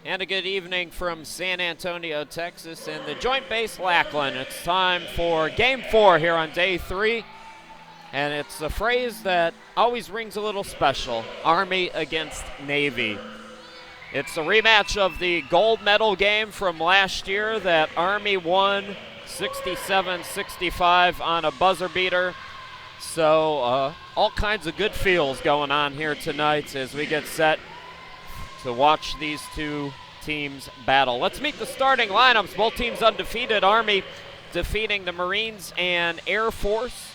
And a good evening from San Antonio, Texas, and the Joint Base Lackland. It's time for Game 4 here on Day 3. And it's a phrase that always rings a little special, Army against Navy. It's a rematch of the gold medal game from last year that Army won 67-65 on a buzzer beater. So all kinds of good feels going on here tonight as we get set to watch these two teams battle. Let's meet the starting lineups. Both teams undefeated. Army defeating the Marines and Air Force.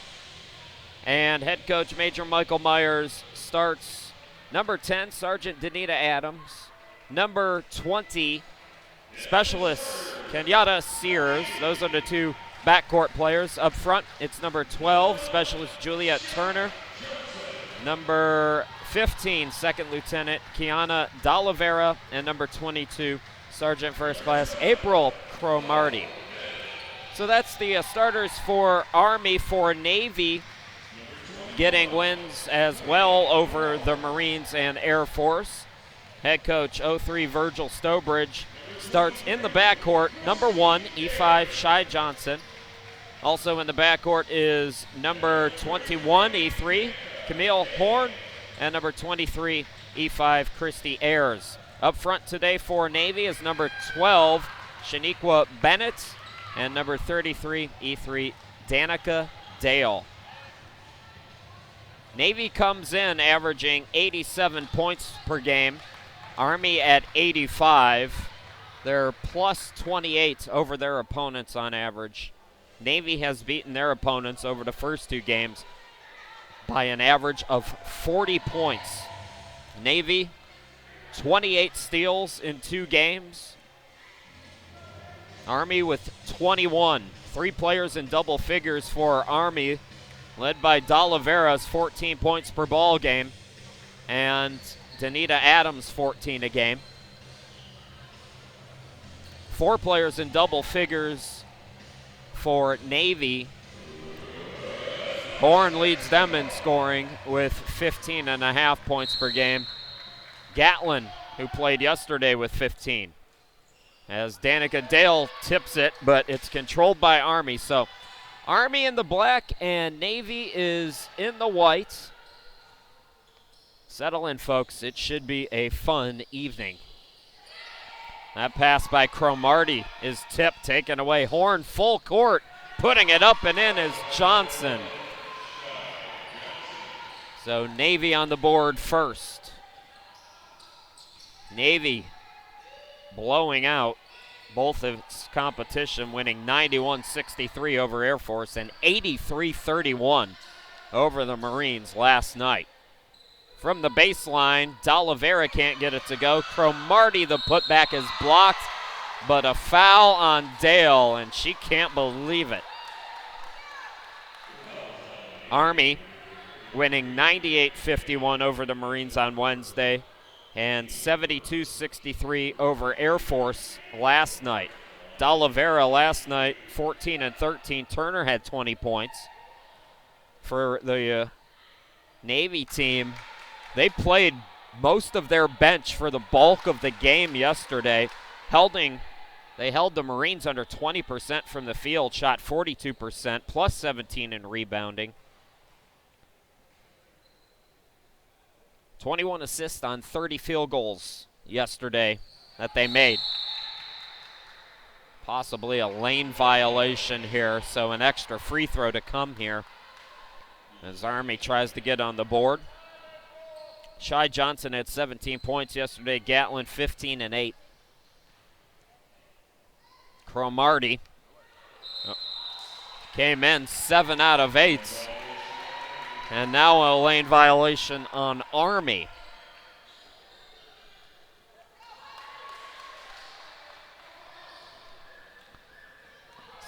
And head coach Major Michael Myers starts number 10, Sergeant Danita Adams. Number 20, Specialist Kenyatta Sears. Those are the two backcourt players. Up front, it's number 12, Specialist Juliet Turner. Number 15, Second Lieutenant Kiana D'Oliveira, and number 22, Sergeant First Class April Cromartie. So that's the starters for Army. For Navy, getting wins as well over the Marines and Air Force. Head coach 03 Virgil Stowbridge starts in the backcourt. Number 1, E5 Shai Johnson. Also in the backcourt is number 21, E3 Camille Horn, and number 23, E5 Christy Ayers. Up front today for Navy is number 12, Shaniqua Bennett, and number 33, E3 Danica Dale. Navy comes in averaging 87 points per game. Army at 85. They're plus 28 over their opponents on average. Navy has beaten their opponents over the first two games by an average of 40 points. Navy, 28 steals in 2 games. Army with 21. 3 players in double figures for Army, led by D'Oliveira's 14 points per ball game, and Danita Adams 14 a game. 4 players in double figures for Navy. Horn leads them in scoring with 15.5 points per game. Gatlin, who played yesterday, with 15. As Danica Dale tips it, but it's controlled by Army. So Army in the black and Navy is in the white. Settle in, folks. It should be a fun evening. That pass by Cromartie is tipped, taken away. Horn full court, putting it up and in is Johnson. So Navy on the board first. Navy blowing out both of its competition, winning 91-63 over Air Force and 83-31 over the Marines last night. From the baseline, D'Oliveira can't get it to go. Cromartie, the putback is blocked, but a foul on Dale, and she can't believe it. Army winning 98-51 over the Marines on Wednesday and 72-63 over Air Force last night. D'Oliveira last night, 14 and 13. Turner had 20 points. For the Navy team, they played most of their bench for the bulk of the game yesterday. They held the Marines under 20% from the field, shot 42%, plus 17 in rebounding. 21 assists on 30 field goals yesterday that they made. Possibly a lane violation here, so an extra free throw to come here as Army tries to get on the board. Shai Johnson had 17 points yesterday. Gatlin 15 and 8. Cromartie came in 7 out of 8. And now a lane violation on Army.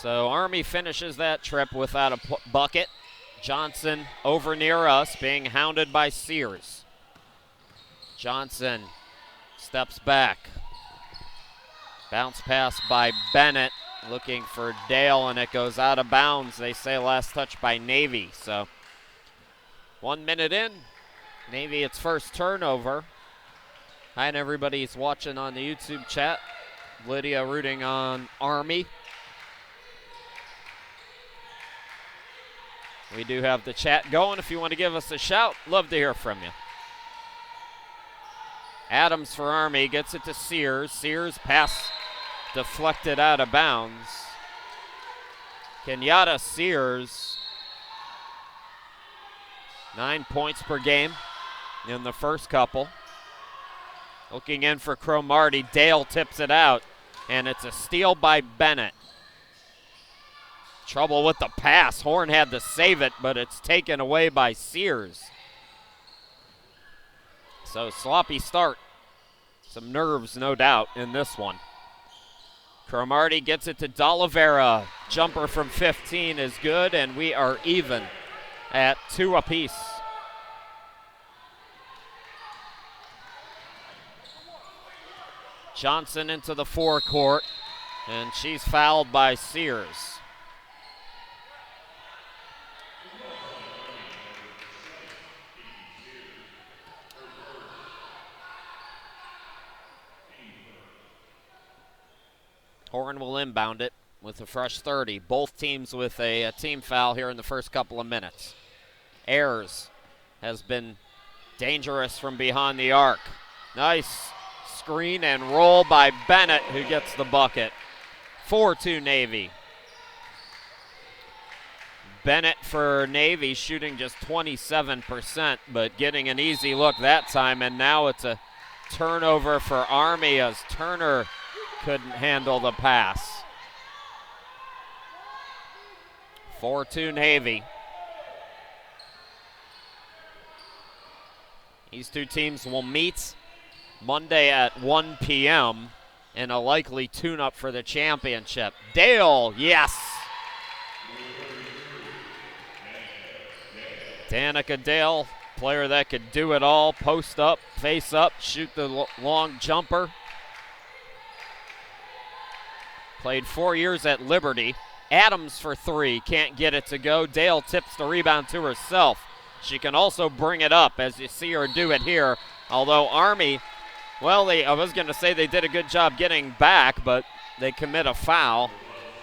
So Army finishes that trip without a bucket. Johnson over near us, being hounded by Sears. Johnson steps back. Bounce pass by Bennett, looking for Dale, and it goes out of bounds. They say last touch by Navy. So 1 minute in, Navy its first turnover. Hi, and everybody's watching on the YouTube chat. Lydia rooting on Army. We do have the chat going. If you want to give us a shout, love to hear from you. Adams for Army gets it to Sears. Sears pass deflected out of bounds. Kenyatta Sears, 9 points per game in the first couple. Looking in for Cromartie. Dale tips it out, and it's a steal by Bennett. Trouble with the pass. Horn had to save it, but it's taken away by Sears. So sloppy start. Some nerves, no doubt, in this one. Cromartie gets it to D'Oliveira. Jumper from 15 is good, and we are even at 2 apiece. Johnson into the forecourt, and she's fouled by Sears. Horn will inbound it with a fresh 30. Both teams with a team foul here in the first couple of minutes. Ayers has been dangerous from behind the arc. Nice screen and roll by Bennett, who gets the bucket. 4-2 Navy. Bennett for Navy shooting just 27%, but getting an easy look that time, and now it's a turnover for Army as Turner couldn't handle the pass. 4-2 Navy. These two teams will meet Monday at 1 p.m. in a likely tune-up for the championship. Dale, yes. Danica Dale, player that could do it all. Post up, face up, shoot the long jumper. Played 4 years at Liberty. Adams for 3, can't get it to go. Dale tips the rebound to herself. She can also bring it up, as you see her do it here. Although Army, well, I was going to say they did a good job getting back, but they commit a foul.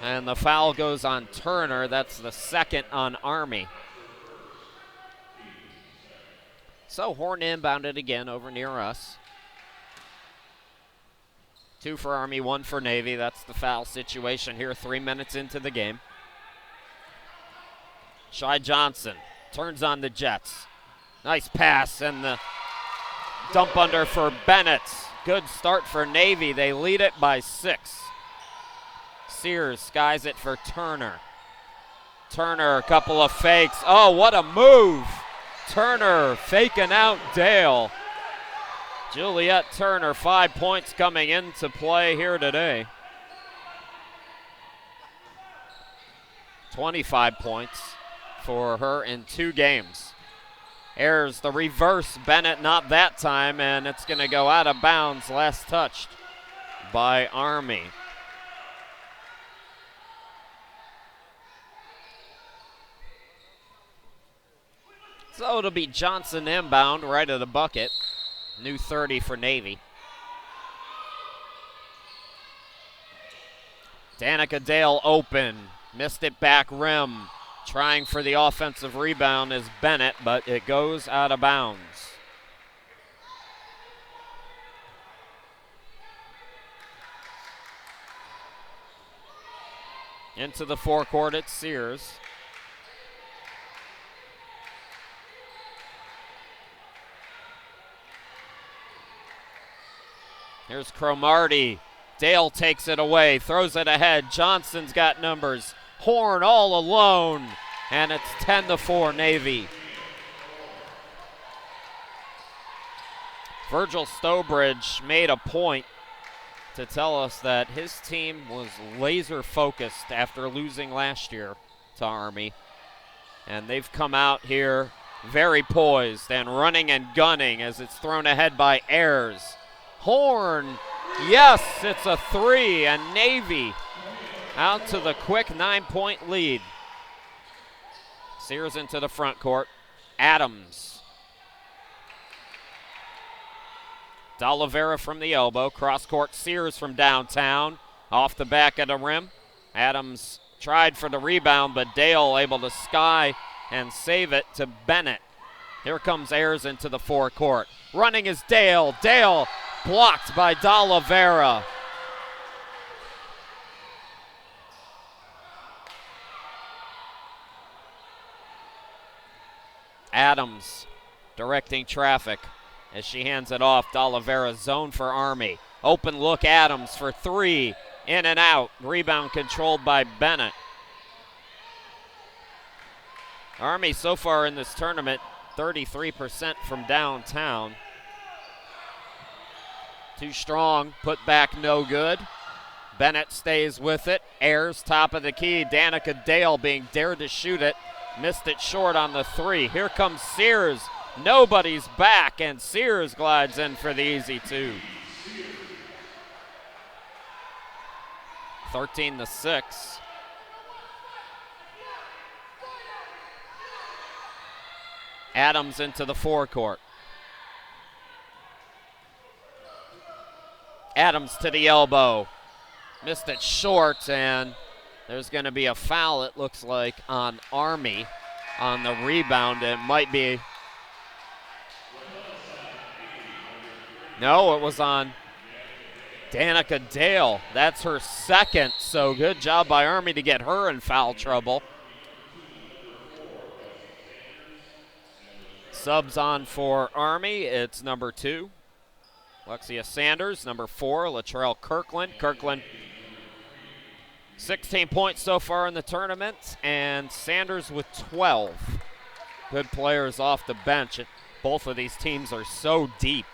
And the foul goes on Turner. That's the second on Army. So Horn inbounded again over near us. 2 for Army, 1 for Navy. That's the foul situation here 3 minutes into the game. Shy Johnson turns on the Jets. Nice pass and the dump under for Bennett. Good start for Navy. They lead it by 6. Sears skies it for Turner. Turner, a couple of fakes. Oh, what a move. Turner faking out Dale. Juliet Turner, 5 points coming into play here today. 25 points for her in 2 games. Ayers the reverse. Bennett not that time, and it's going to go out of bounds. Last touched by Army. So it'll be Johnson inbound right at the bucket. New 30 for Navy. Danica Dale open. Missed it back rim. Trying for the offensive rebound is Bennett, but it goes out of bounds. Into the forecourt, it's Sears. Here's Cromartie. Dale takes it away, throws it ahead. Johnson's got numbers. Horn all alone, and it's 10-4 Navy. Virgil Stobridge made a point to tell us that his team was laser focused after losing last year to Army. And they've come out here very poised and running and gunning as it's thrown ahead by Ayers. Horn, yes, it's a 3, and Navy out to the quick 9-point lead. Sears into the front court. Adams. D'Oliveira from the elbow. Cross-court Sears from downtown. Off the back of the rim. Adams tried for the rebound, but Dale able to sky and save it to Bennett. Here comes Ayers into the forecourt. Running is Dale. Dale blocked by D'Oliveira. Adams directing traffic as she hands it off. D'Oliveira zone for Army. Open look Adams for three. In and out. Rebound controlled by Bennett. Army so far in this tournament, 33% from downtown. Too strong, put back no good. Bennett stays with it. Ayers top of the key. Danica Dale being dared to shoot it. Missed it short on the three. Here comes Sears. Nobody's back, and Sears glides in for the easy two. 13-6. Adams into the forecourt. Adams to the elbow. Missed it short, and there's going to be a foul, it looks like, on Army on the rebound. It might be. No, it was on Danica Dale. That's her second, so good job by Army to get her in foul trouble. Subs on for Army. It's number 2, Lexia Sanders. Number 4, Latrell Kirkland. Kirkland, 16 points so far in the tournament, and Sanders with 12. Good players off the bench. Both of these teams are so deep.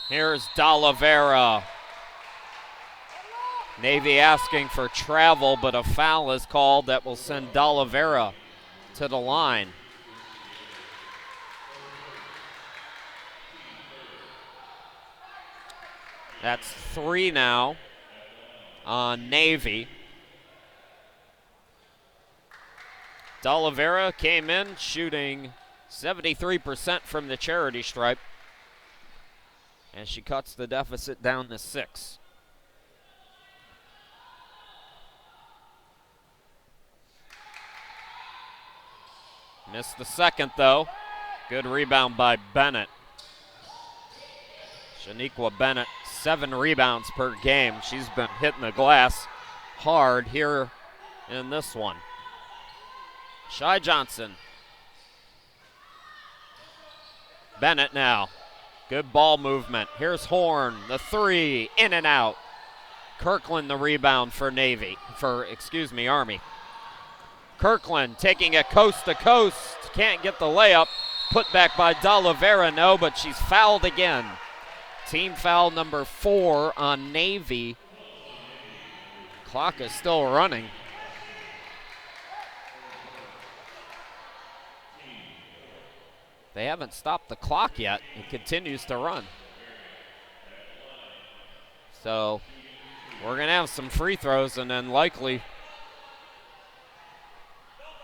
Here's D'Oliveira. Navy asking for travel, but a foul is called that will send D'Oliveira to the line. That's 3 now on Navy. D'Oliveira came in shooting 73% from the charity stripe, and she cuts the deficit down to 6. Missed the second, though. Good rebound by Bennett. Shaniqua Bennett, 7 rebounds per game. She's been hitting the glass hard here in this one. Shy Johnson. Bennett now. Good ball movement. Here's Horn, the 3, in and out. Kirkland the rebound for Army. Kirkland taking it coast to coast. Can't get the layup. Put back by D'Oliveira, no, but she's fouled again. Team foul number 4 on Navy. Clock is still running. They haven't stopped the clock yet. It continues to run. So we're going to have some free throws, and then likely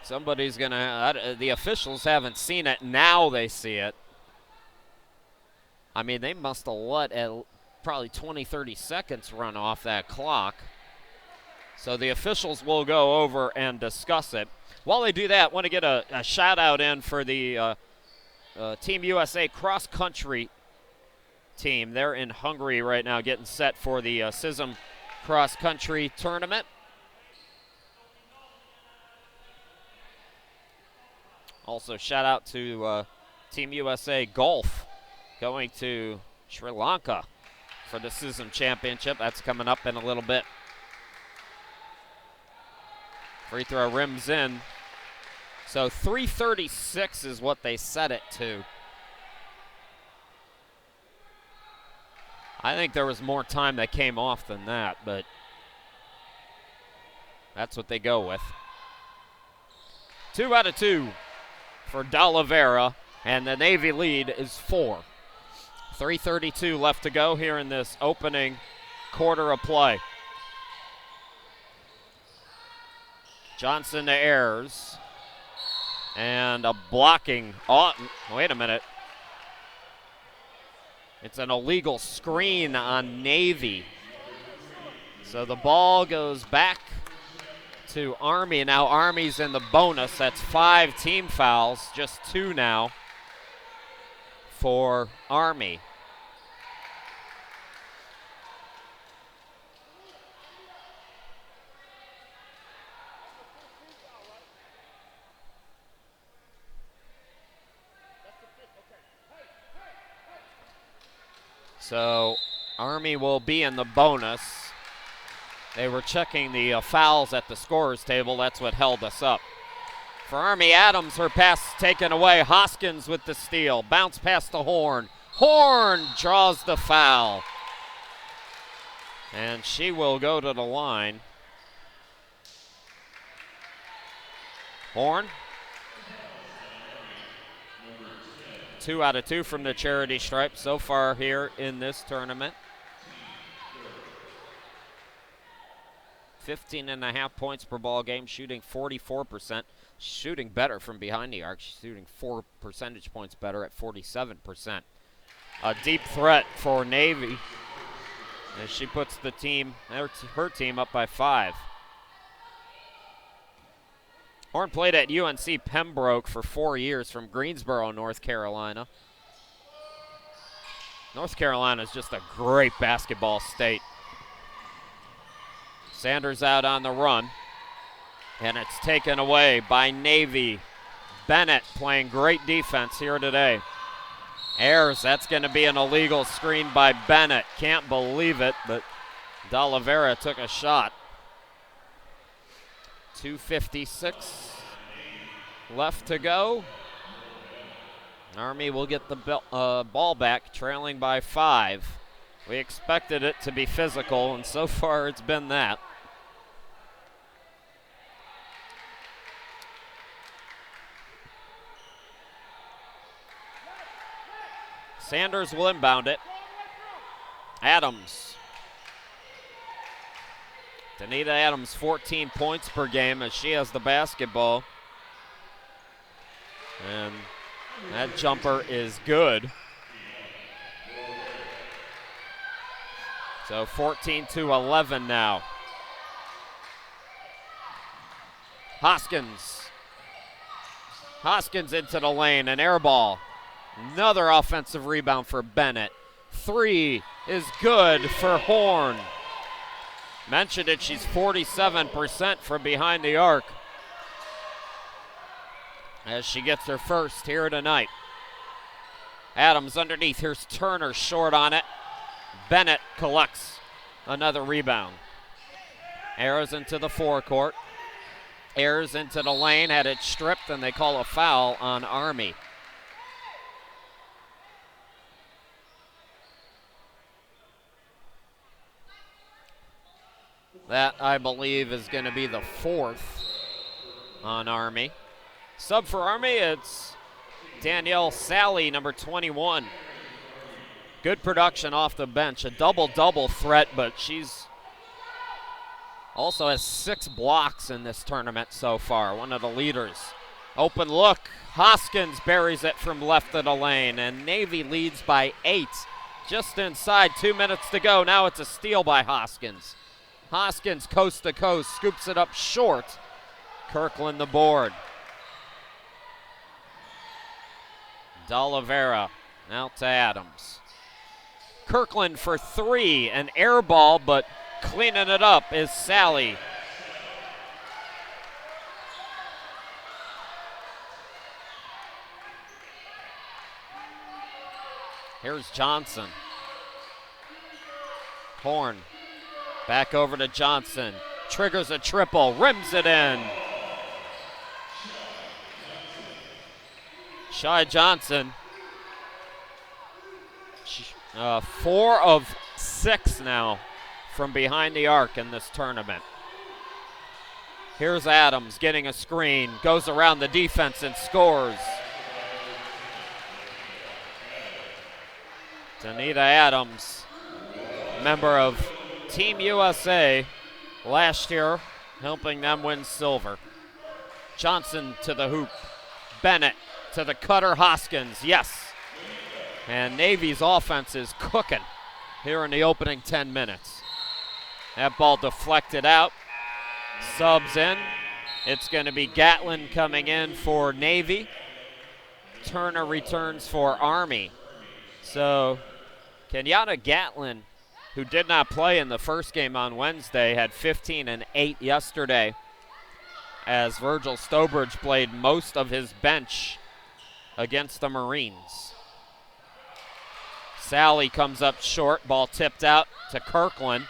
somebody's going to, the officials haven't seen it. Now they see it. I mean, they must have let probably 20, 30 seconds run off that clock. So the officials will go over and discuss it. While they do that, I want to get a shout out in for the Team USA cross-country team. They're in Hungary right now getting set for the CISM cross-country tournament. Also, shout out to Team USA golf going to Sri Lanka for the CISM championship. That's coming up in a little bit. Free throw rims in. So 3:36 is what they set it to. I think there was more time that came off than that, but that's what they go with. 2 out of 2 for D'Oliveira, and the Navy lead is 4. 3:32 left to go here in this opening quarter of play. Johnson to Ayers. And a blocking. Oh, wait a minute. It's an illegal screen on Navy. So the ball goes back to Army. Now Army's in the bonus. That's 5 team fouls, just 2 now for Army. So Army will be in the bonus. They were checking the fouls at the scorer's table. That's what held us up. For Army, Adams, her pass taken away. Hoskins with the steal. Bounce past the Horn. Horn draws the foul. And she will go to the line. Horn. 2 out of 2 from the charity stripe so far here in this tournament. 15.5 points per ball game, shooting 44%. Shooting better from behind the arc. She's shooting 4 percentage points better at 47%. A deep threat for Navy as she puts the team, her team up by 5. Horn played at UNC Pembroke for 4 years from Greensboro, North Carolina. North Carolina is just a great basketball state. Sanders out on the run, and it's taken away by Navy. Bennett playing great defense here today. Ayers, that's going to be an illegal screen by Bennett. Can't believe it, but D'Oliveira took a shot. 2:56 left to go. Army will get the ball back, trailing by 5. We expected it to be physical, and so far it's been that. Sanders will inbound it. Adams. Danita Adams, 14 points per game as she has the basketball. And that jumper is good. So 14-11 now. Hoskins. Hoskins into the lane, an air ball. Another offensive rebound for Bennett. 3 is good for Horn. Mentioned it, she's 47% from behind the arc as she gets her first here tonight. Adams underneath, here's Turner short on it. Bennett collects another rebound. Ayers into the forecourt. Ayers into the lane, had it stripped, and they call a foul on Army. That, I believe, is going to be the 4th on Army. Sub for Army, it's Danielle Sally, number 21. Good production off the bench. A double-double threat, but she's also has 6 blocks in this tournament so far. One of the leaders. Open look. Hoskins buries it from left of the lane, and Navy leads by 8. Just inside, 2 minutes to go. Now it's a steal by Hoskins. Hoskins, coast to coast, scoops it up short. Kirkland the board. D'Oliveira out to Adams. Kirkland for 3, an air ball, but cleaning it up is Sally. Here's Johnson. Horn. Back over to Johnson. Triggers a triple. Rims it in. Shy Johnson. 4 of 6 now from behind the arc in this tournament. Here's Adams getting a screen. Goes around the defense and scores. Danita Adams, member of Team USA last year, helping them win silver. Johnson to the hoop. Bennett to the cutter. Hoskins, yes. And Navy's offense is cooking here in the opening 10 minutes. That ball deflected out. Subs in. It's going to be Gatlin coming in for Navy. Turner returns for Army. So Kenyatta Gatlin, who did not play in the first game on Wednesday, had 15 and 8 yesterday, as Virgil Stobridge played most of his bench against the Marines. Sally comes up short, ball tipped out to Kirkland.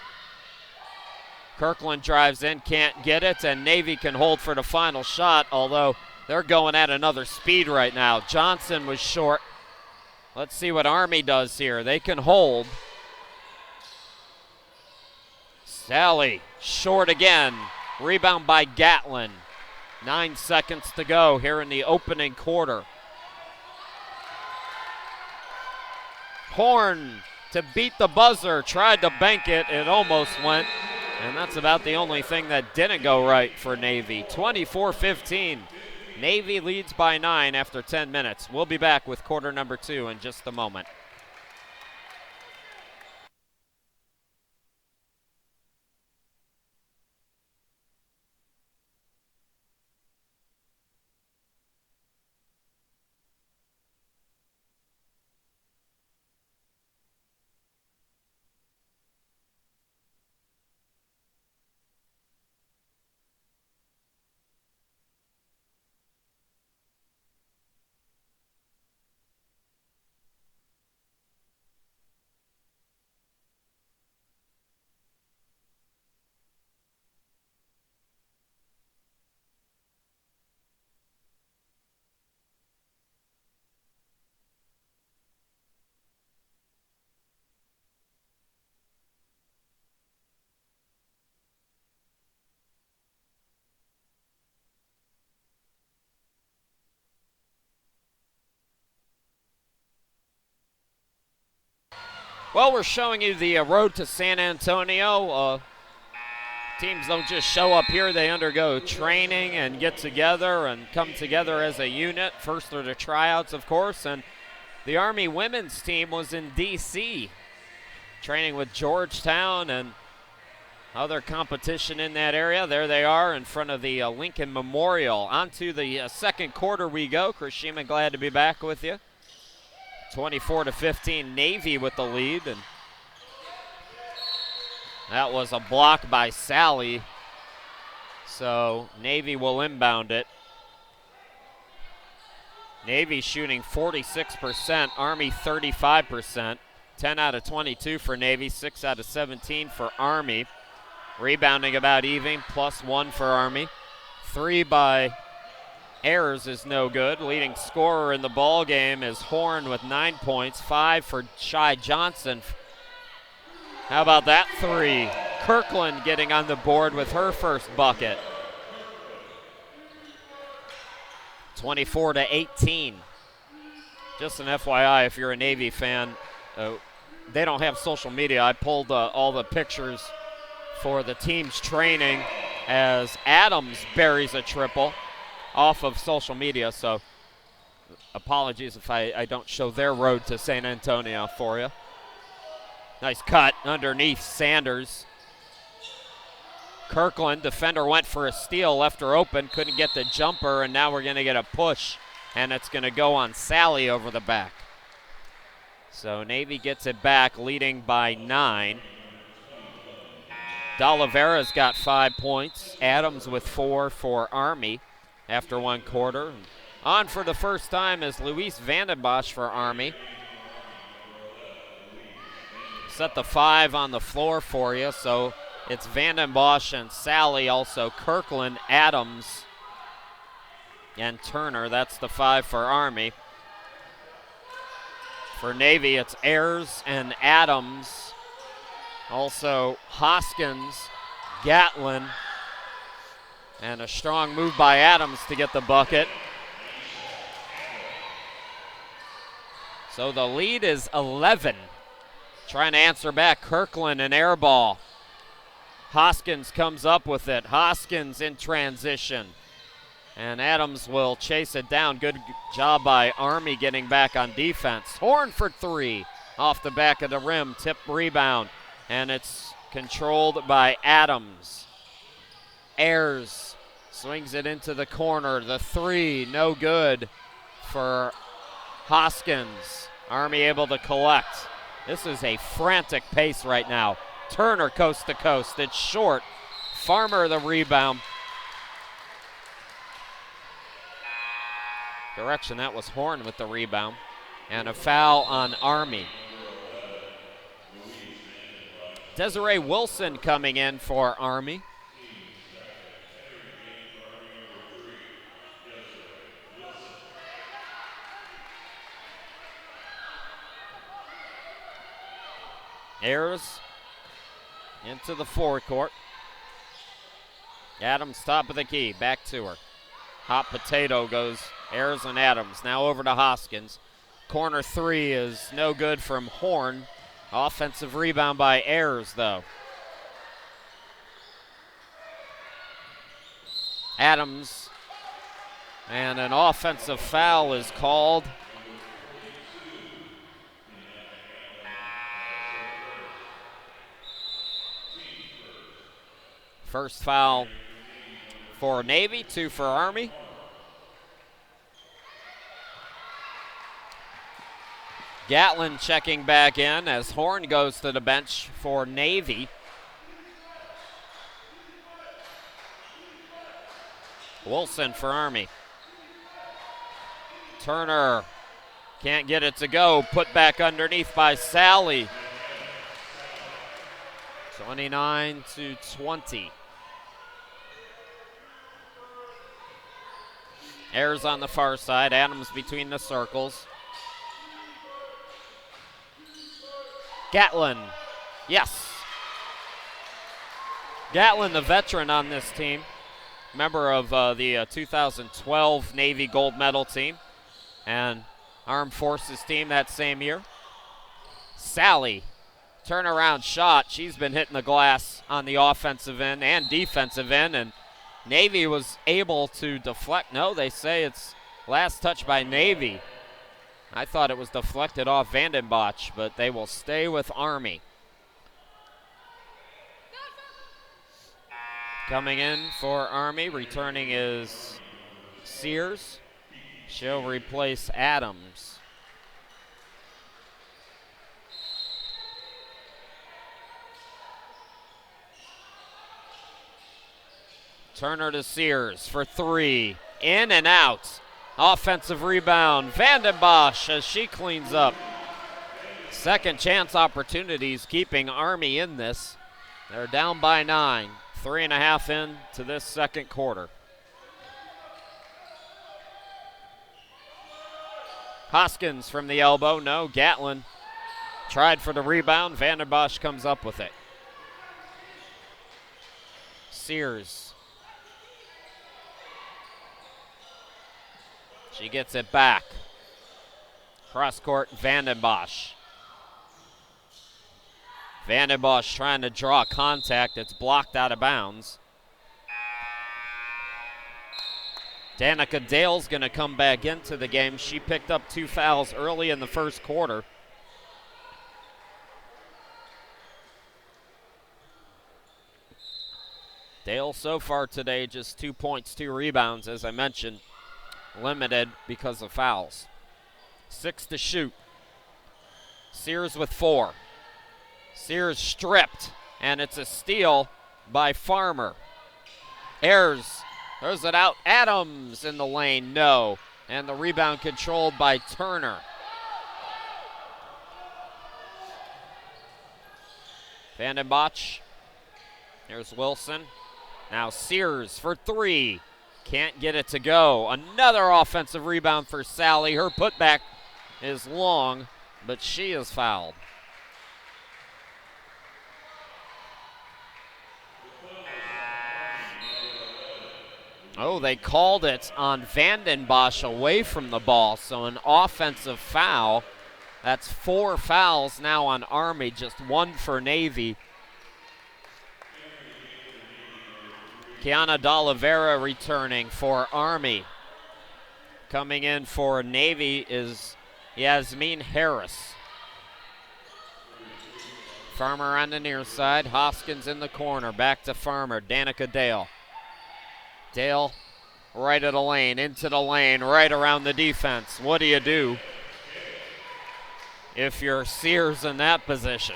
Kirkland drives in, can't get it, and Navy can hold for the final shot, although they're going at another speed right now. Johnson was short. Let's see what Army does here. They can hold. Sally short again. Rebound by Gatlin. 9 seconds to go here in the opening quarter. Horn to beat the buzzer. Tried to bank it. It almost went. And that's about the only thing that didn't go right for Navy. 24-15. Navy leads by 9 after 10 minutes. We'll be back with quarter number 2 in just a moment. Well, we're showing you the road to San Antonio. Teams don't just show up here. They undergo training and get together and come together as a unit. First are the tryouts, of course, and the Army women's team was in D.C. training with Georgetown and other competition in that area. There they are in front of the Lincoln Memorial. On to the second quarter we go. Chris Sheeman, glad to be back with you. 24-15, Navy with the lead, and that was a block by Sally. So Navy will inbound it. Navy shooting 46%, Army 35%. 10 out of 22 for Navy, 6 out of 17 for Army. Rebounding about even, +1 for Army. 3 by Ayers is no good. Leading scorer in the ball game is Horn with 9 points, 5 for Shy Johnson. How about that 3? Kirkland getting on the board with her first bucket. 24-18. Just an FYI, if you're a Navy fan, they don't have social media. I pulled all the pictures for the team's training as Adams buries a triple off of social media, so apologies if I don't show their road to San Antonio for you. Nice cut underneath Sanders. Kirkland, defender went for a steal, left her open, couldn't get the jumper, and now we're going to get a push, and it's going to go on Sally over the back. So Navy gets it back, leading by 9. D'Olivera's got 5 points. Adams with 4 for Army after 1 quarter. On for the first time is Luis Vandenbosch for Army. Set the 5 on the floor for you, so it's Vandenbosch and Sally, also Kirkland, Adams, and Turner. That's the 5 for Army. For Navy, it's Ayers and Adams. Also Hoskins, Gatlin, and a strong move by Adams to get the bucket. So the lead is 11. Trying to answer back, Kirkland, an air ball. Hoskins comes up with it. Hoskins in transition. And Adams will chase it down. Good job by Army getting back on defense. Horn for three. Off the back of the rim. Tip rebound. And it's controlled by Adams. Ayers swings it into the corner. The three, no good for Hoskins. Army able to collect. This is a frantic pace right now. Turner coast to coast. It's short. Farmer the rebound. Correction, that was Horn with the rebound. And a foul on Army. Desiree Wilson coming in for Army. Ayers into the forecourt. Adams top of the key, back to her. Hot potato goes Ayers and Adams. Now over to Hoskins. Corner three is no good from Horn. Offensive rebound by Ayers, though. Adams, and an offensive foul is called. First foul for Navy, two for Army. Gatlin checking back in as Horn goes to the bench for Navy. Wilson for Army. Turner can't get it to go. Put back underneath by Sally. 29-20. Ayers on the far side. Adams between the circles. Gatlin. Yes. Gatlin, the veteran on this team. Member of the 2012 Navy gold medal team and Armed Forces team that same year. Sally, turnaround shot. She's been hitting the glass on the offensive end and defensive end, and Navy was able to deflect. No, they say it's last touch by Navy. I thought it was deflected off Vandenbosch, but they will stay with Army. Coming in for Army, returning is Sears. She'll replace Adams. Turner to Sears for three. In and out. Offensive rebound. Vandenbosch as she cleans up. Second chance opportunities keeping Army in this. They're down by 9. 3.5 into this second quarter. Hoskins from the elbow. No, Gatlin tried for the rebound. Vandenbosch comes up with it. Sears. She gets it back. Cross court, Vandenbosch. Vandenbosch trying to draw contact. It's blocked out of bounds. Danica Dale's going to come back into the game. She picked up 2 fouls early in the first quarter. Dale so far today just 2 points, 2 rebounds, as I mentioned. Limited because of fouls. 6 to shoot. Sears with 4. Sears stripped, and it's a steal by Farmer. Ayers throws it out. Adams in the lane, no. And the rebound controlled by Turner. Vandenbosch. Here's Wilson. Now Sears for 3. Can't get it to go. Another offensive rebound for Sally. Her putback is long, but she is fouled. Oh, they called it on Vandenbosch away from the ball, so an offensive foul. That's 4 fouls now on Army, just 1 for Navy. Kiana D'Oliveira returning for Army. Coming in for Navy is Yasmin Harris. Farmer on the near side, Hoskins in the corner, back to Farmer, Danica Dale. Dale right of the lane, into the lane, right around the defense. What do you do if you're Sears in that position?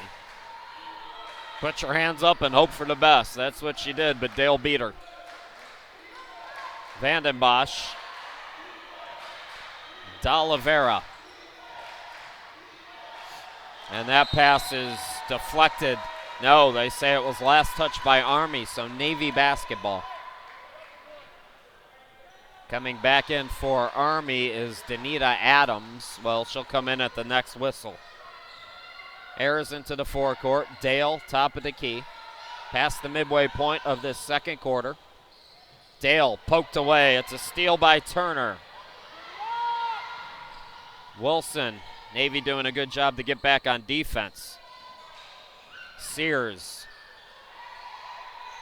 Put your hands up and hope for the best. That's what she did, but Dale beat her. Vanden Bosch. D'Oliveira. And that pass is deflected. No, they say it was last touch by Army, so Navy basketball. Coming back in for Army is Danita Adams. Well, she'll come in at the next whistle. Ayers into the forecourt. Dale, top of the key. Past the midway point of this second quarter. Dale poked away. It's a steal by Turner. Wilson, Navy doing a good job to get back on defense. Sears.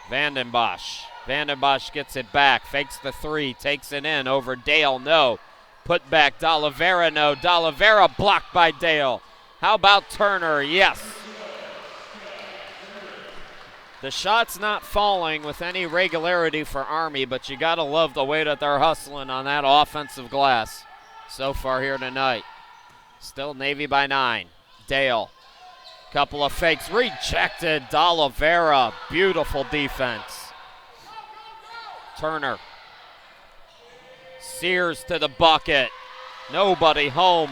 Vanden Bosch. Vanden Bosch gets it back, fakes the three, takes it in over Dale, no. Put back D'Oliveira, no. D'Oliveira blocked by Dale. How about Turner? Yes. The shot's not falling with any regularity for Army, but you gotta love the way that they're hustling on that offensive glass so far here tonight. Still Navy by 9. Dale. Couple of fakes rejected. D'Oliveira, beautiful defense. Turner. Sears to the bucket. Nobody home.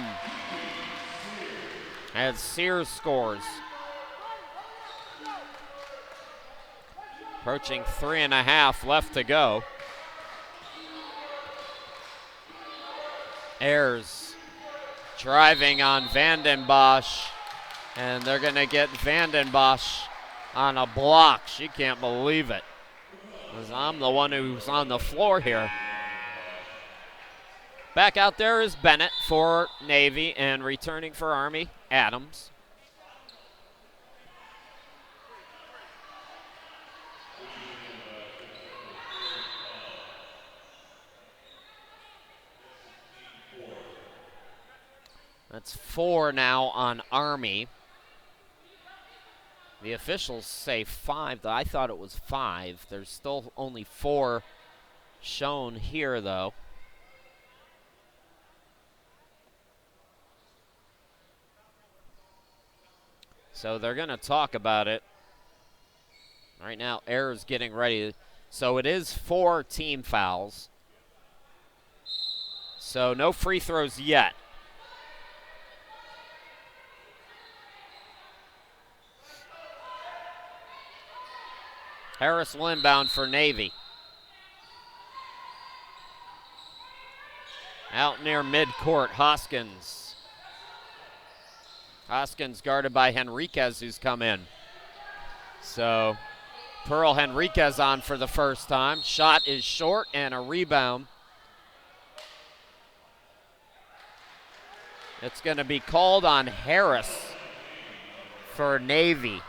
As Sears scores. Approaching 3.5 left to go. Ayers driving on Vanden Bosch. And they're going to get Vanden Bosch on a block. She can't believe it. Because I'm the one who's on the floor here. Back out there is Bennett for Navy, and returning for Army, Adams. That's 4 now on Army. The officials say 5. I thought it was 5. There's still only 4 shown here, though. So they're going to talk about it. Right now, Ayers getting ready. So it is 4 team fouls. So no free throws yet. Harris will inbound for Navy. Out near midcourt, Hoskins. Hoskins guarded by Henriquez, who's come in. So Pearl Henriquez on for the first time. Shot is short and a rebound. It's going to be called on Harris for Navy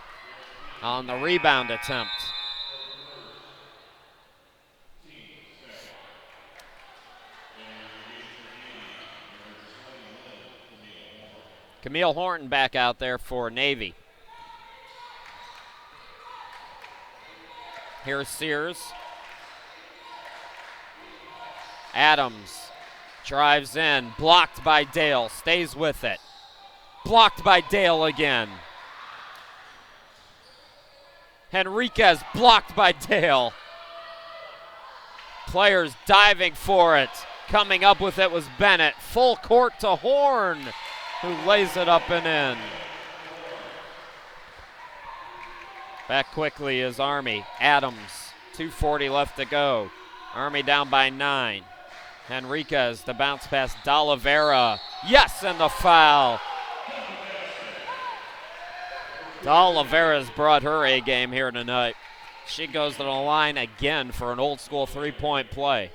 on the rebound attempt. Camille Horton back out there for Navy. Here's Sears. Adams drives in, blocked by Dale, stays with it. Blocked by Dale again. Henriquez blocked by Dale. Players diving for it. Coming up with it was Bennett. Full court to Horn, who lays it up and in. Back quickly is Army. Adams, 2:40 left to go. Army down by 9. Henriquez, the bounce pass, D'Oliveira. Yes, and the foul. D'Oliveira's brought her A game here tonight. She goes to the line again for an old school 3-point play.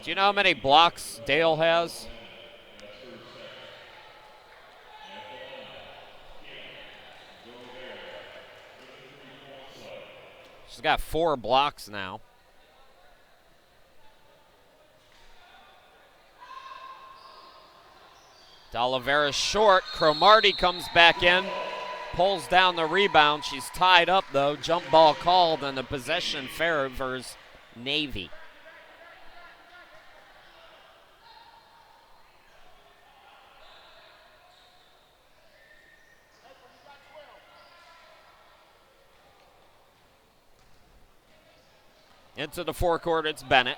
Do you know how many blocks Dale has? She's got 4 blocks now. D'Oliveira short. Cromartie comes back in, pulls down the rebound. She's tied up, though. Jump ball called, and the possession favors Navy. Into the forecourt, it's Bennett.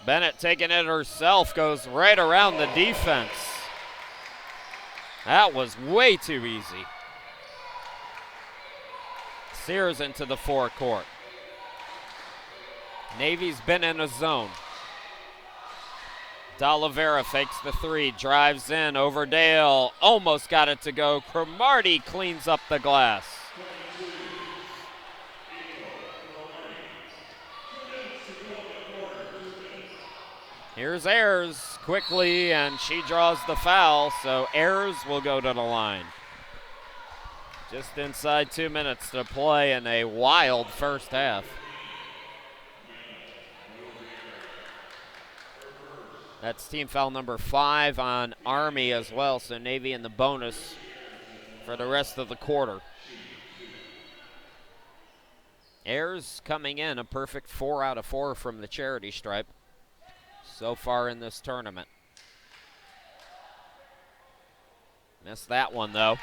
Bennett taking it herself, goes right around the defense. That was way too easy. Sears into the forecourt. Navy's been in a zone. D'Oliveira fakes the 3, drives in over Dale, almost got it to go. Cromartie cleans up the glass. Here's Ayers quickly, and she draws the foul, so Ayers will go to the line. Just inside 2 minutes to play in a wild first half. That's team foul number 5 on Army as well, so Navy in the bonus for the rest of the quarter. Ayers coming in a perfect 4 out of 4 from the charity stripe so far in this tournament. Missed that one, though.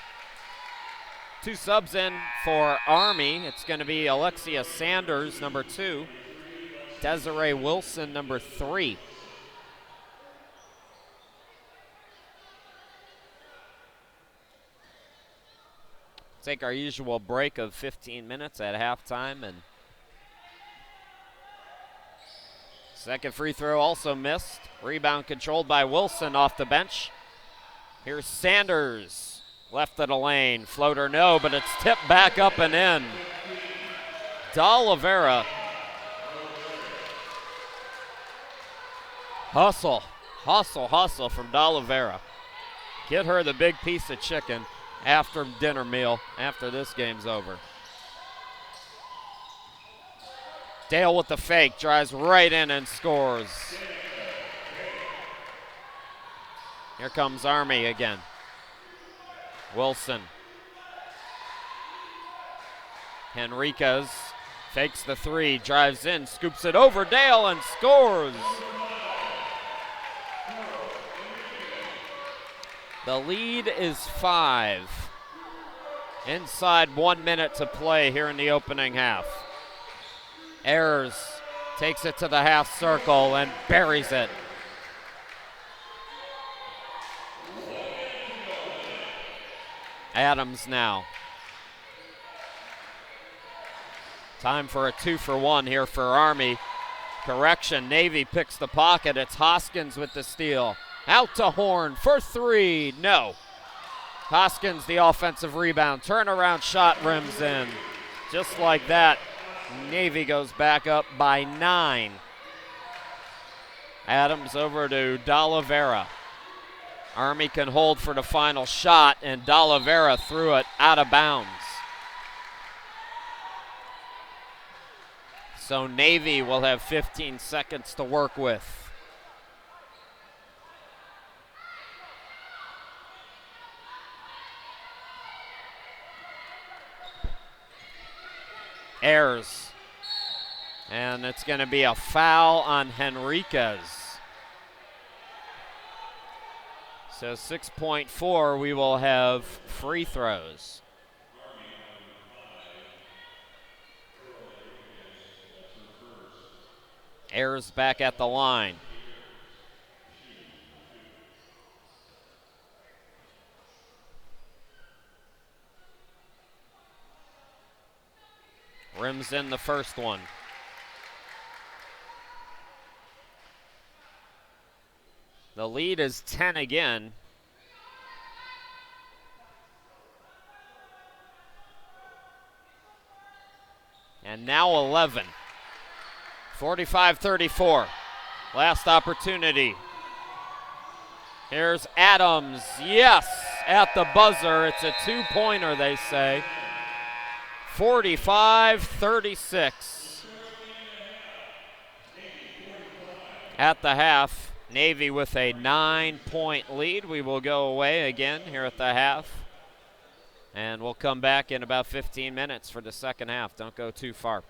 2 subs in for Army. It's going to be Alexia Sanders, number 2. Desiree Wilson, number 3. Take our usual break of 15 minutes at halftime, and second free throw also missed. Rebound controlled by Wilson off the bench. Here's Sanders, left of the lane. Floater no, but it's tipped back up and in. D'Oliveira. Hustle from D'Oliveira. Get her the big piece of chicken after dinner meal, after this game's over. Dale with the fake, drives right in and scores. Here comes Army again. Wilson. Henriquez fakes the 3, drives in, scoops it over Dale and scores. The lead is 5. Inside 1 minute to play here in the opening half. Ayers takes it to the half circle and buries it. Adams now. Time for a 2-for-1 here for Army. Correction, Navy picks the pocket. It's Hoskins with the steal. Out to Horn for 3, no. Hoskins the offensive rebound. Turnaround shot rims in. Just like that, Navy goes back up by 9. Adams over to D'Oliveira. Army can hold for the final shot, and D'Oliveira threw it out of bounds. So Navy will have 15 seconds to work with. Ayers. And it's going to be a foul on Henriquez. So 6.4, we will have free throws. Ayers back at the line. Rims in the first one. The lead is 10 again. And now 11. 45-34. Last opportunity. Here's Adams. Yes, at the buzzer. It's a 2-pointer, they say. 45-36. At the half, Navy with a 9-point lead. We will go away again here at the half. And we'll come back in about 15 minutes for the second half. Don't go too far.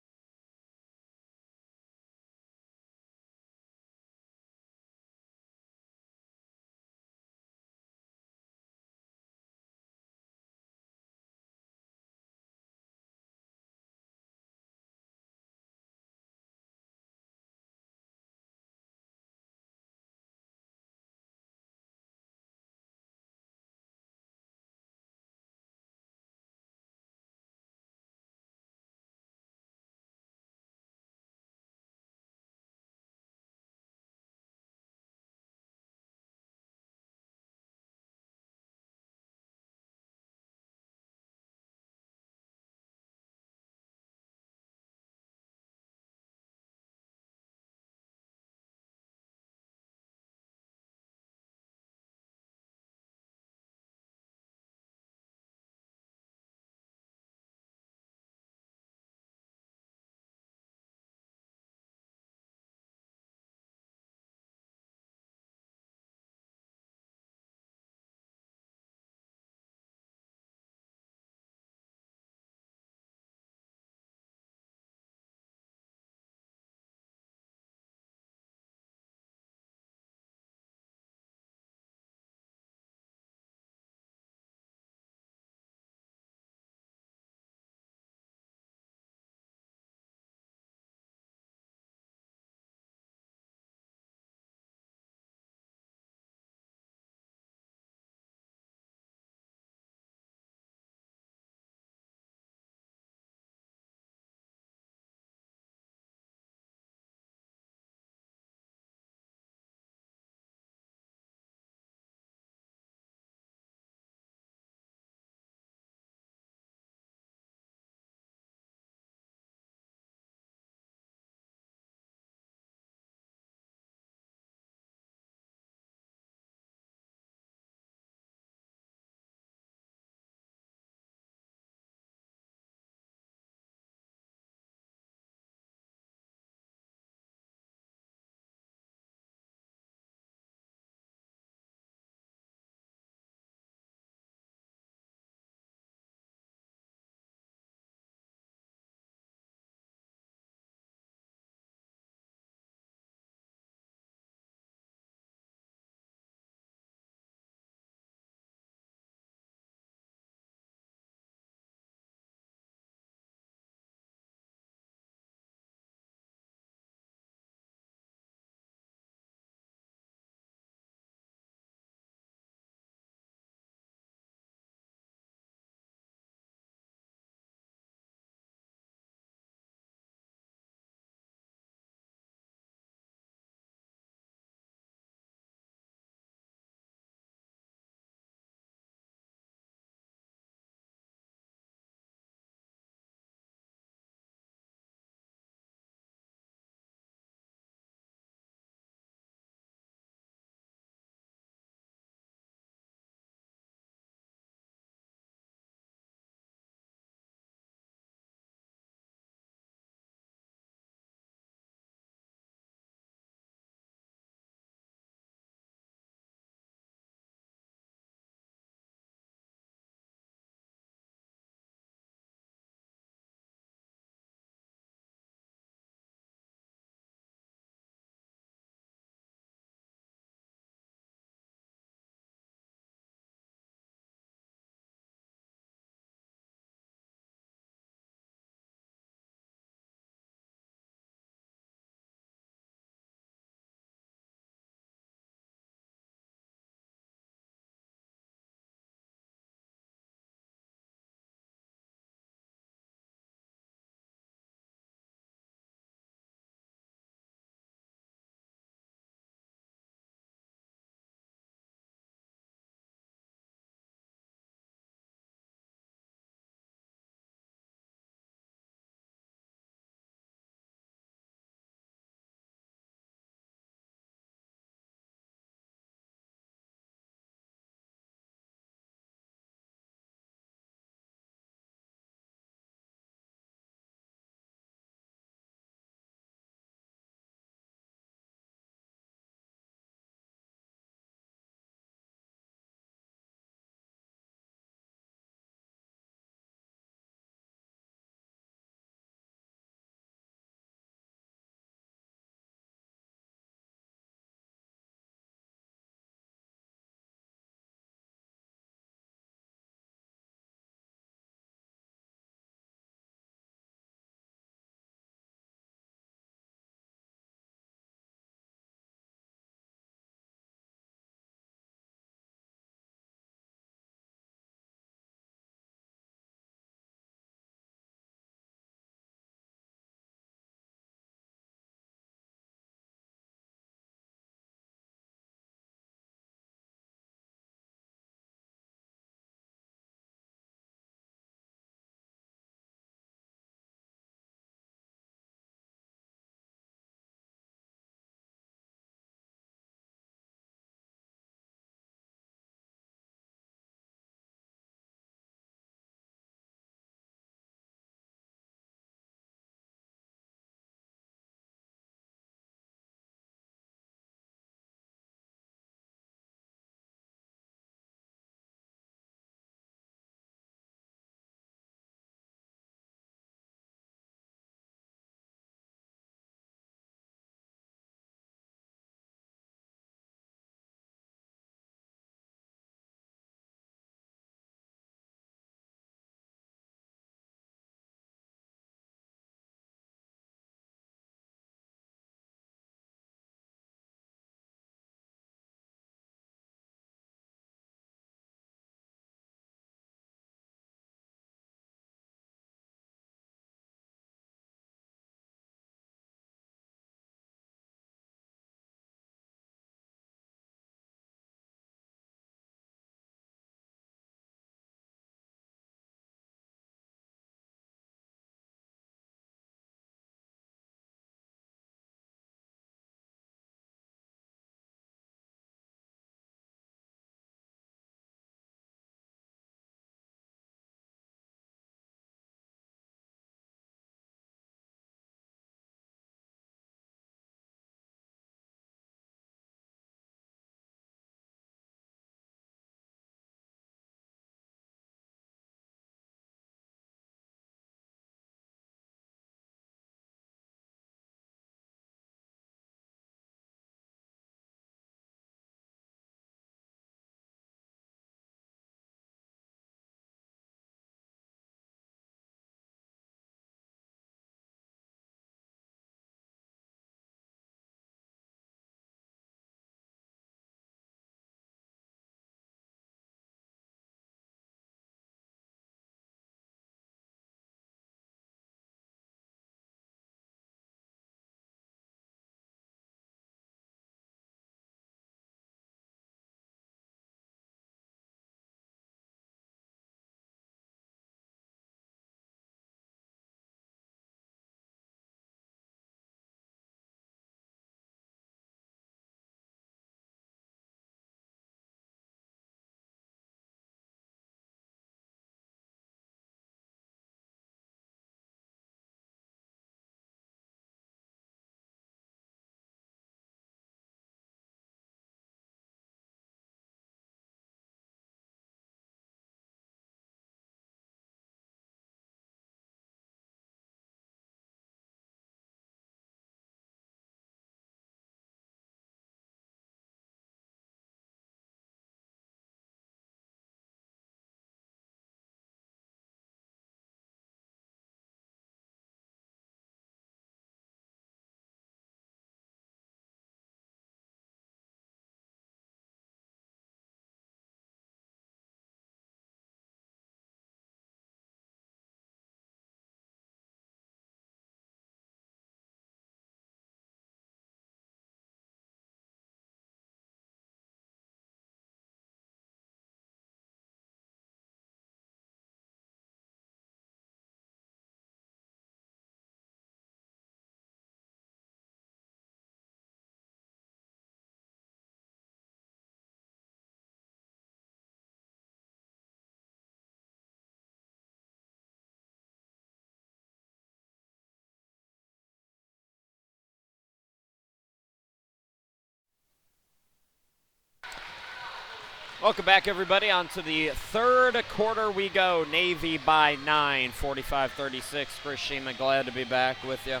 Welcome back, everybody. On to the third quarter we go. Navy by 9, 45-36. Chris Sheeman, glad to be back with you.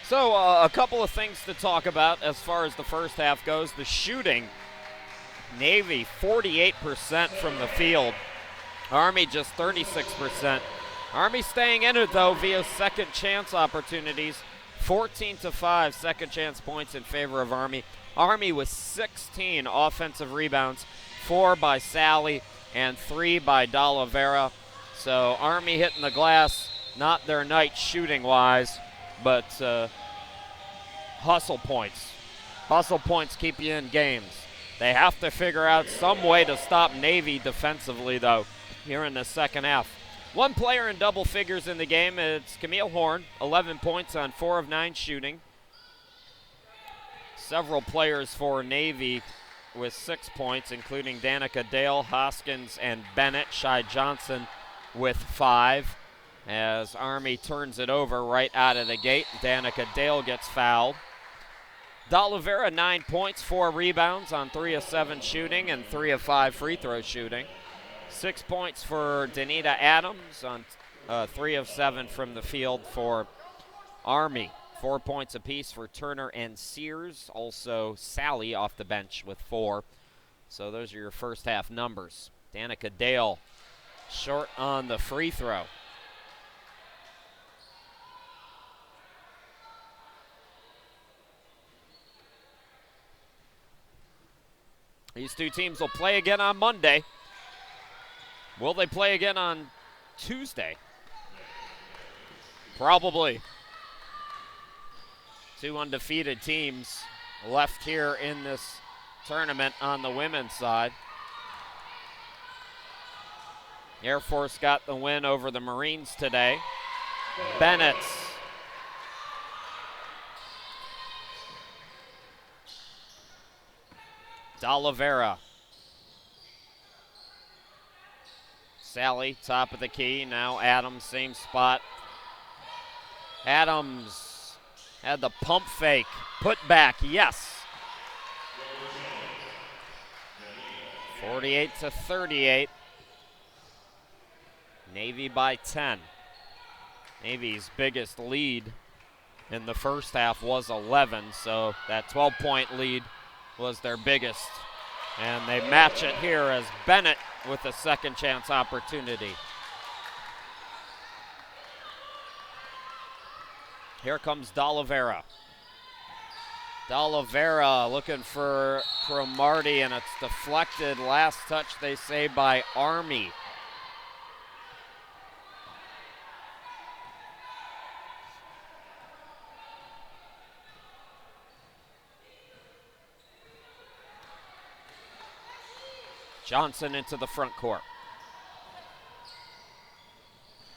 So a couple of things to talk about as far as the first half goes. The shooting, Navy 48% from the field. Army just 36%. Army staying in it, though, via second chance opportunities. 14-5 second chance points in favor of Army. Army with 16 offensive rebounds, 4 by Sally and 3 by D'Oliveira. So Army hitting the glass, not their night shooting-wise, but hustle points. Hustle points keep you in games. They have to figure out some way to stop Navy defensively, though, here in the second half. One player in double figures in the game. It's Camille Horn, 11 points on 4 of 9 shooting. Several players for Navy with 6 points, including Danica Dale, Hoskins, and Bennett. Shy Johnson with 5. As Army turns it over right out of the gate, Danica Dale gets fouled. D'Oliveira, 9 points, 4 rebounds on 3 of 7 shooting and 3 of 5 free throw shooting. 6 points for Danita Adams on 3 of 7 from the field for Army. 4 points apiece for Turner and Sears. Also Sally off the bench with 4. So those are your first half numbers. Danica Dale short on the free throw. These two teams will play again on Monday. Will they play again on Tuesday? Probably. Two undefeated teams left here in this tournament on the women's side. Air Force got the win over the Marines today. Bennett. D'Oliveira. Sally, top of the key. Now Adams, same spot. Adams had the pump fake. Put back, yes. 48-38. Navy by 10. Navy's biggest lead in the first half was 11, so that 12-point lead was their biggest. And they match it here as Bennett with a second chance opportunity. Here comes D'Oliveira. D'Oliveira looking for Cromartie, and it's deflected. Last touch, they say, by Army. Johnson into the front court.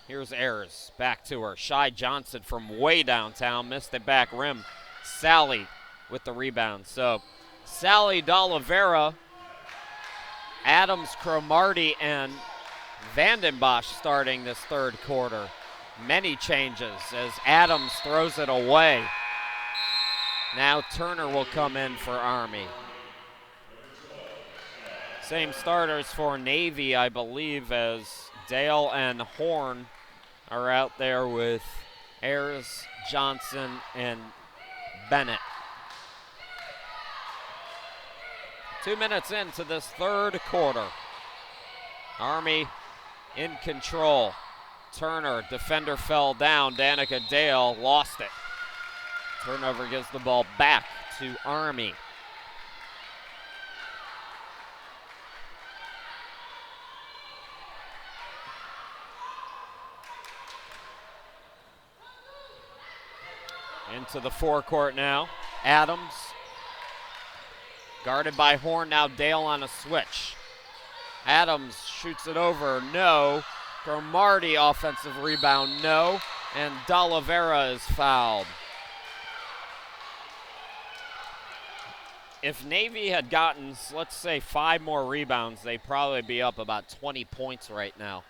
Here's Ayers, back to her. Shy Johnson from way downtown, missed the back rim. Sally with the rebound. So Sally, D'Oliveira, Adams, Cromartie, and Vandenbosch starting this third quarter. Many changes as Adams throws it away. Now Turner will come in for Army. Same starters for Navy, I believe, as Dale and Horn are out there with Ayers, Johnson, and Bennett. 2 minutes into this third quarter. Army in control. Turner, defender fell down. Danica Dale lost it. Turnover gives the ball back to Army. Into the forecourt now. Adams. Guarded by Horn. Now Dale on a switch. Adams shoots it over. No. Cromartie offensive rebound. No. And D'Oliveira is fouled. If Navy had gotten, let's say, 5 more rebounds, they'd probably be up about 20 points right now.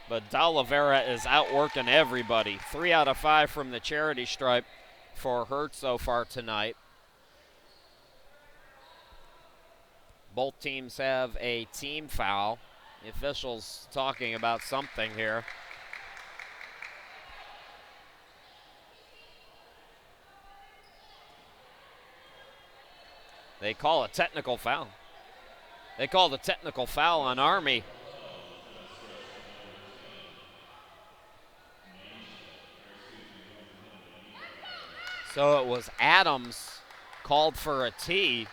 But D'Oliveira is outworking everybody. 3 out of 5 from the charity stripe for her so far tonight. Both teams have a team foul. The officials talking about something here. They call a technical foul. They call the technical foul on Army. So it was Adams called for a T,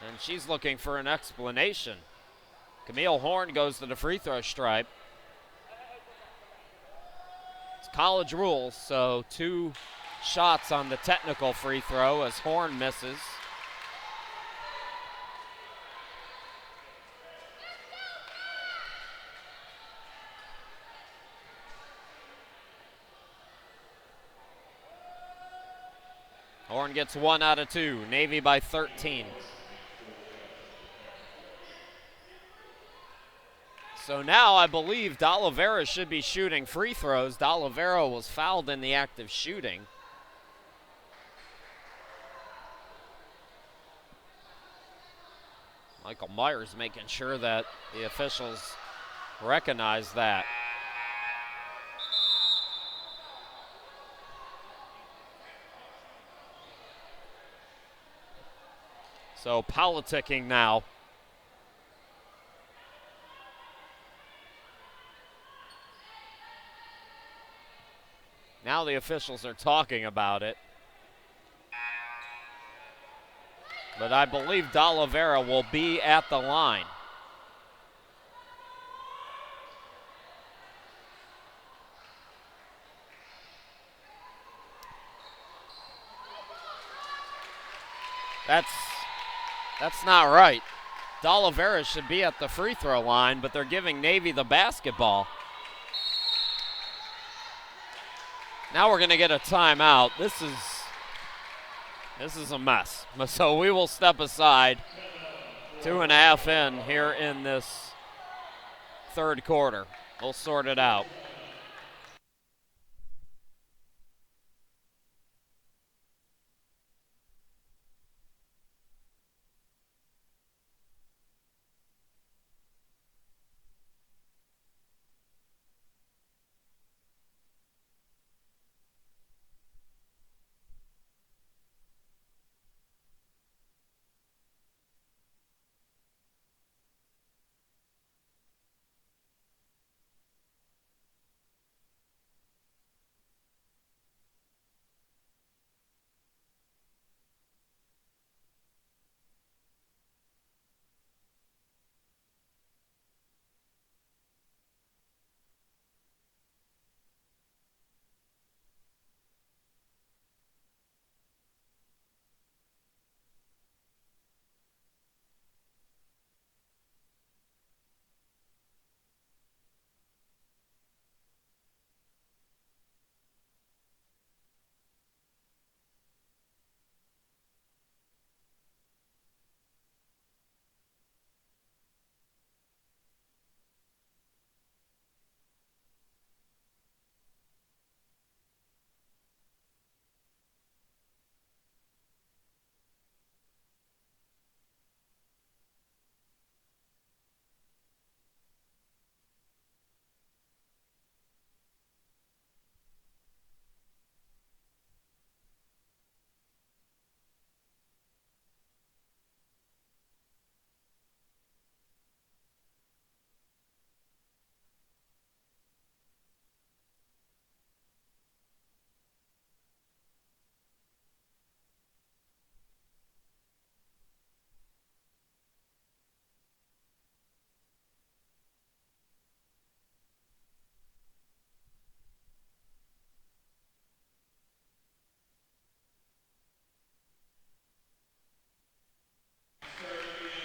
and she's looking for an explanation. Camille Horn goes to the free throw stripe. It's college rules, so 2 shots on the technical free throw as Horn misses. Horn gets 1 out of 2. Navy by 13. So now I believe D'Olivera should be shooting free throws. D'Olivera was fouled in the act of shooting. Michael Myers making sure that the officials recognize that. So politicking now. Now the officials are talking about it. But I believe D'Olivera will be at the line. That's not right. D'Olivera should be at the free throw line, but they're giving Navy the basketball. Now we're going to get a timeout. This is a mess. So we will step aside. 2.5 in here in this third quarter. We'll sort it out.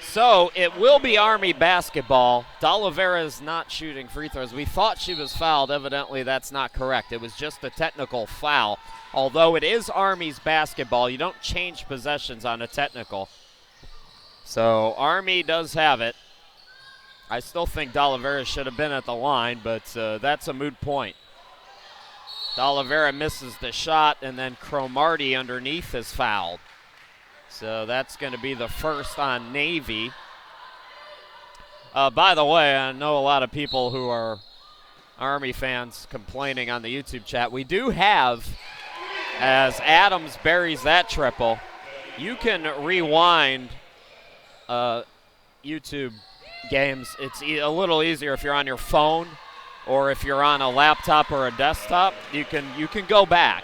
So it will be Army basketball. D'Olivera is not shooting free throws. We thought she was fouled. Evidently, that's not correct. It was just a technical foul. Although it is Army's basketball, you don't change possessions on a technical. So Army does have it. I still think D'Olivera should have been at the line, but that's a moot point. D'Olivera misses the shot, and then Cromartie underneath is fouled. So that's going to be the first on Navy. By the way, I know a lot of people who are Army fans complaining on the YouTube chat. We do have, as Adams buries that triple, you can rewind YouTube games. It's a little easier if you're on your phone or if you're on a laptop or a desktop. You can go back.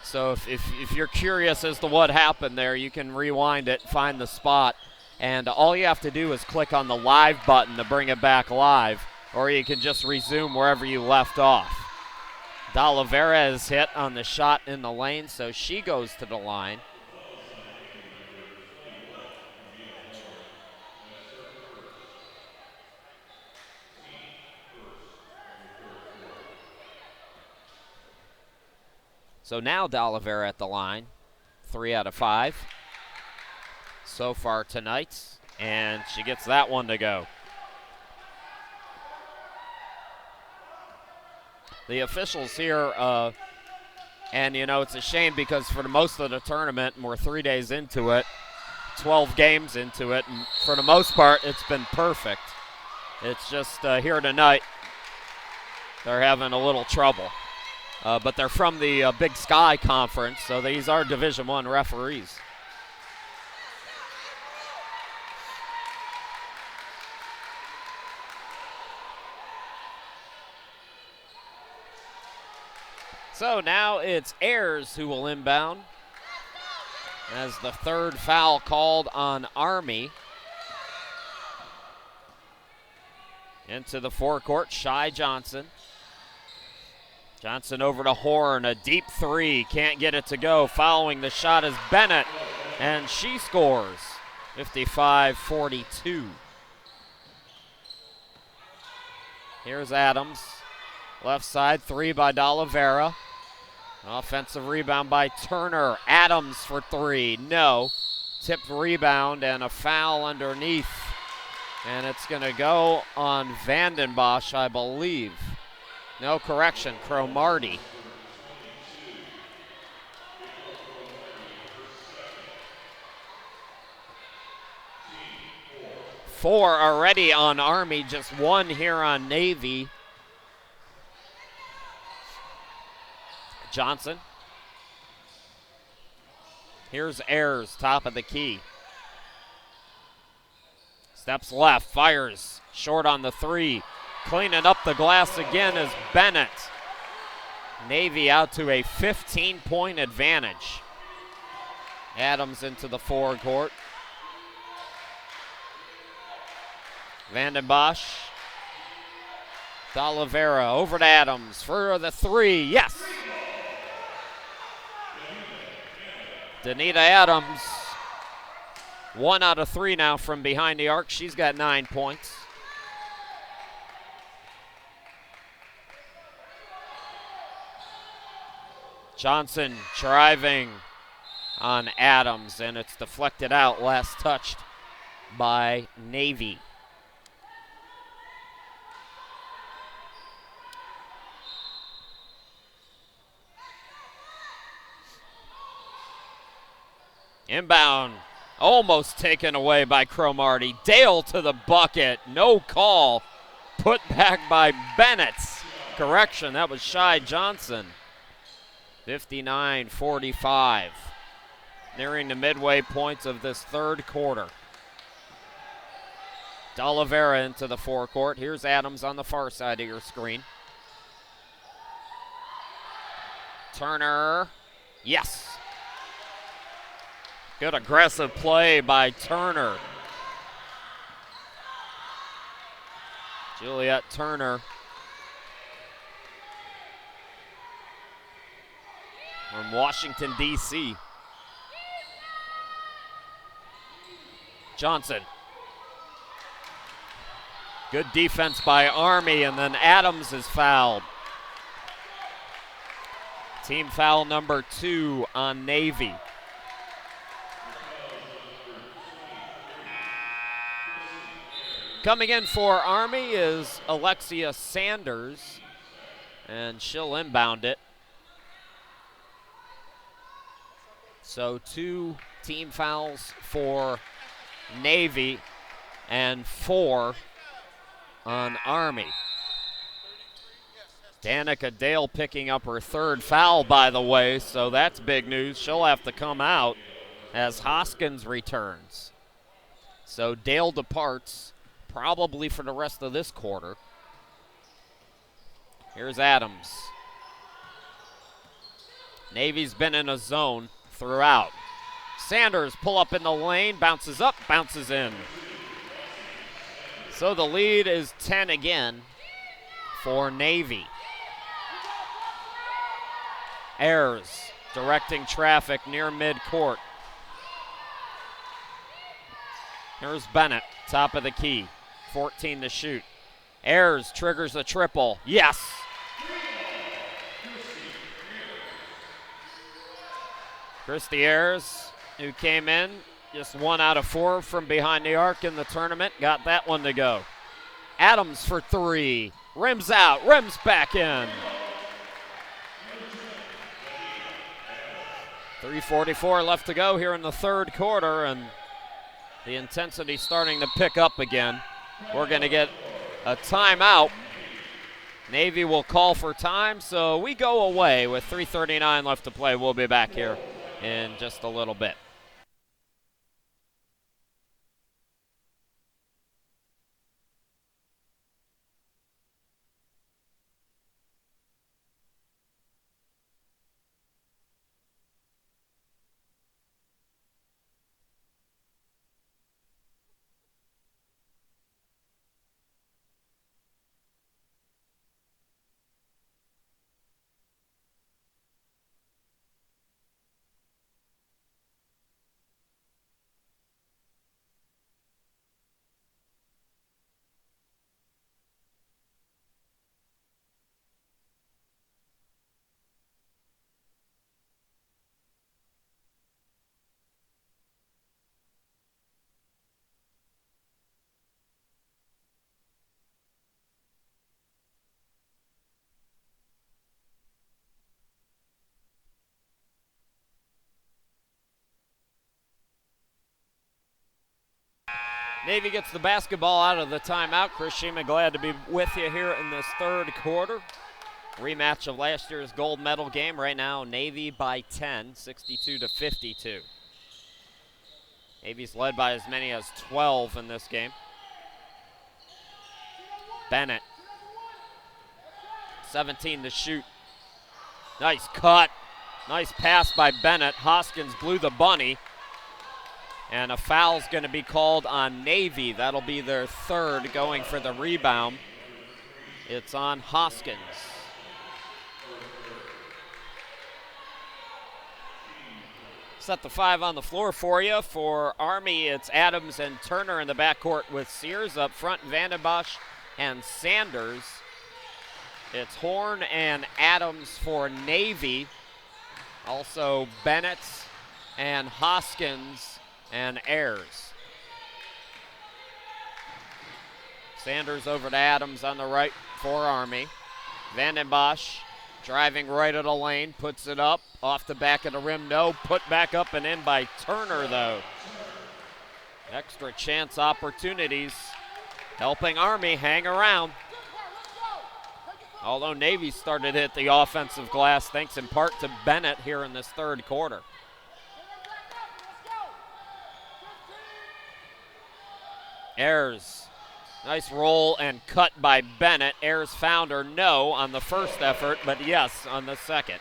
So if you're curious as to what happened there, you can rewind it, find the spot, and all you have to do is click on the live button to bring it back live, or you can just resume wherever you left off. D'Oliveira is hit on the shot in the lane, so she goes to the line. So now D'Oliveira at the line, 3 out of 5 so far tonight, and she gets that one to go. The officials here, and it's a shame because for the most of the tournament, and we're 3 days into it, 12 games into it, and for the most part, it's been perfect. It's just here tonight, they're having a little trouble. But they're from the Big Sky Conference, so these are Division I referees. So now it's Ayers who will inbound as the third foul called on Army. Into the forecourt, Shy Johnson. Johnson over to Horn, a deep three, can't get it to go. Following the shot is Bennett, and she scores, 55-42. Here's Adams, left side, three by D'Oliveira. Offensive rebound by Turner. Adams for three, no. Tipped rebound and a foul underneath. And it's going to go on Vandenbosch, I believe. No, correction, Cromartie. Four already on Army, just one here on Navy. Johnson. Here's Ayers, top of the key. Steps left, fires, short on the three. Cleaning up the glass again is Bennett. Navy out to a 15-point advantage. Adams into the forecourt. Vandenbosch. D'Oliveira over to Adams for the three. Yes! Danita Adams, 1 out of 3 now from behind the arc. She's got 9 points. Johnson driving on Adams, and it's deflected out, last touched by Navy. Inbound, almost taken away by Cromartie. Dale to the bucket, no call. Put back by Bennett. Correction, that was Shy Johnson. 59-45. Nearing the midway points of this third quarter. D'Oliveira into the forecourt. Here's Adams on the far side of your screen. Turner, yes. Good aggressive play by Turner. Juliet Turner. From Washington, D.C. Johnson. Good defense by Army, and then Adams is fouled. Team foul number 2 on Navy. Coming in for Army is Alexia Sanders, and she'll inbound it. So 2 team fouls for Navy and 4 on Army. Danica Dale picking up her third foul, by the way, so that's big news. She'll have to come out as Hoskins returns. So Dale departs probably for the rest of this quarter. Here's Adams. Navy's been in a zone throughout. Sanders pull up in the lane, bounces up, bounces in. So the lead is 10 again for Navy. Ayers directing traffic near midcourt. Here's Bennett, top of the key, 14 to shoot. Ayers triggers a triple. Yes! Christy Ayers, who came in just 1 out of 4 from behind the arc in the tournament, got that one to go. Adams for 3. Rims out, rims back in. 3:44 left to go here in the third quarter, and the intensity starting to pick up again. We're going to get a timeout. Navy will call for time, so we go away with 3:39 left to play. We'll be back here in just a little bit. Navy gets the basketball out of the timeout. Chris Shima, glad to be with you here in this third quarter. Rematch of last year's gold medal game. Right now, Navy by 10, 62 to 52. Navy's led by as many as 12 in this game. Bennett, 17 to shoot. Nice cut. Nice pass by Bennett. Hoskins blew the bunny. And a foul's going to be called on Navy. That'll be their third, going for the rebound. It's on Hoskins. Set the 5 on the floor for you. For Army, it's Adams and Turner in the backcourt with Sears up front, Vandenbosch and Sanders. It's Horn and Adams for Navy. Also Bennett and Hoskins and Ayers. Sanders over to Adams on the right for Army. Vandenbosch driving right at the lane, puts it up, off the back of the rim, no, put back up and in by Turner though. Extra chance opportunities helping Army hang around. Although Navy started to hit the offensive glass thanks in part to Bennett here in this third quarter. Ayers, nice roll and cut by Bennett. Ayers found her, no, on the first effort, but yes on the second.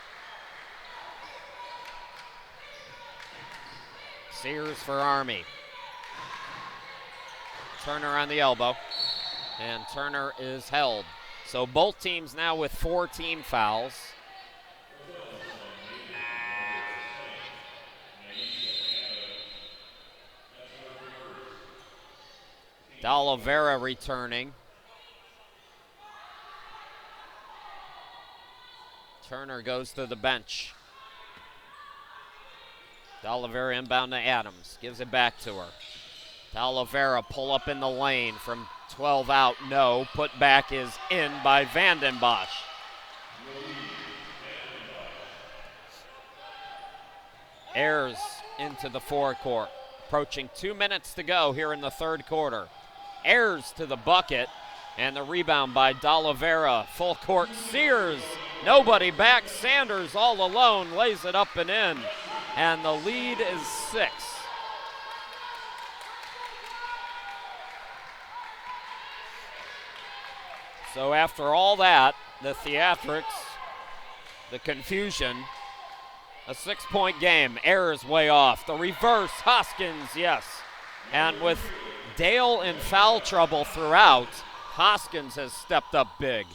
Sears for Army. Turner on the elbow, and Turner is held. So both teams now with 4 team fouls. D'Oliveira returning. Turner goes to the bench. D'Oliveira inbound to Adams. Gives it back to her. D'Oliveira pull up in the lane from 12 out. No. Put back is in by Vandenbosch. Ayers into the forecourt. Approaching 2 minutes to go here in the third quarter. Ayers to the bucket. And the rebound by D'Oliveira. Full court, Sears. Nobody back. Sanders all alone lays it up and in. And the lead is 6. So after all that, the theatrics, the confusion, a 6-point game. Ayers way off. The reverse, Hoskins, yes. And with Dale in foul trouble throughout, Hoskins has stepped up big.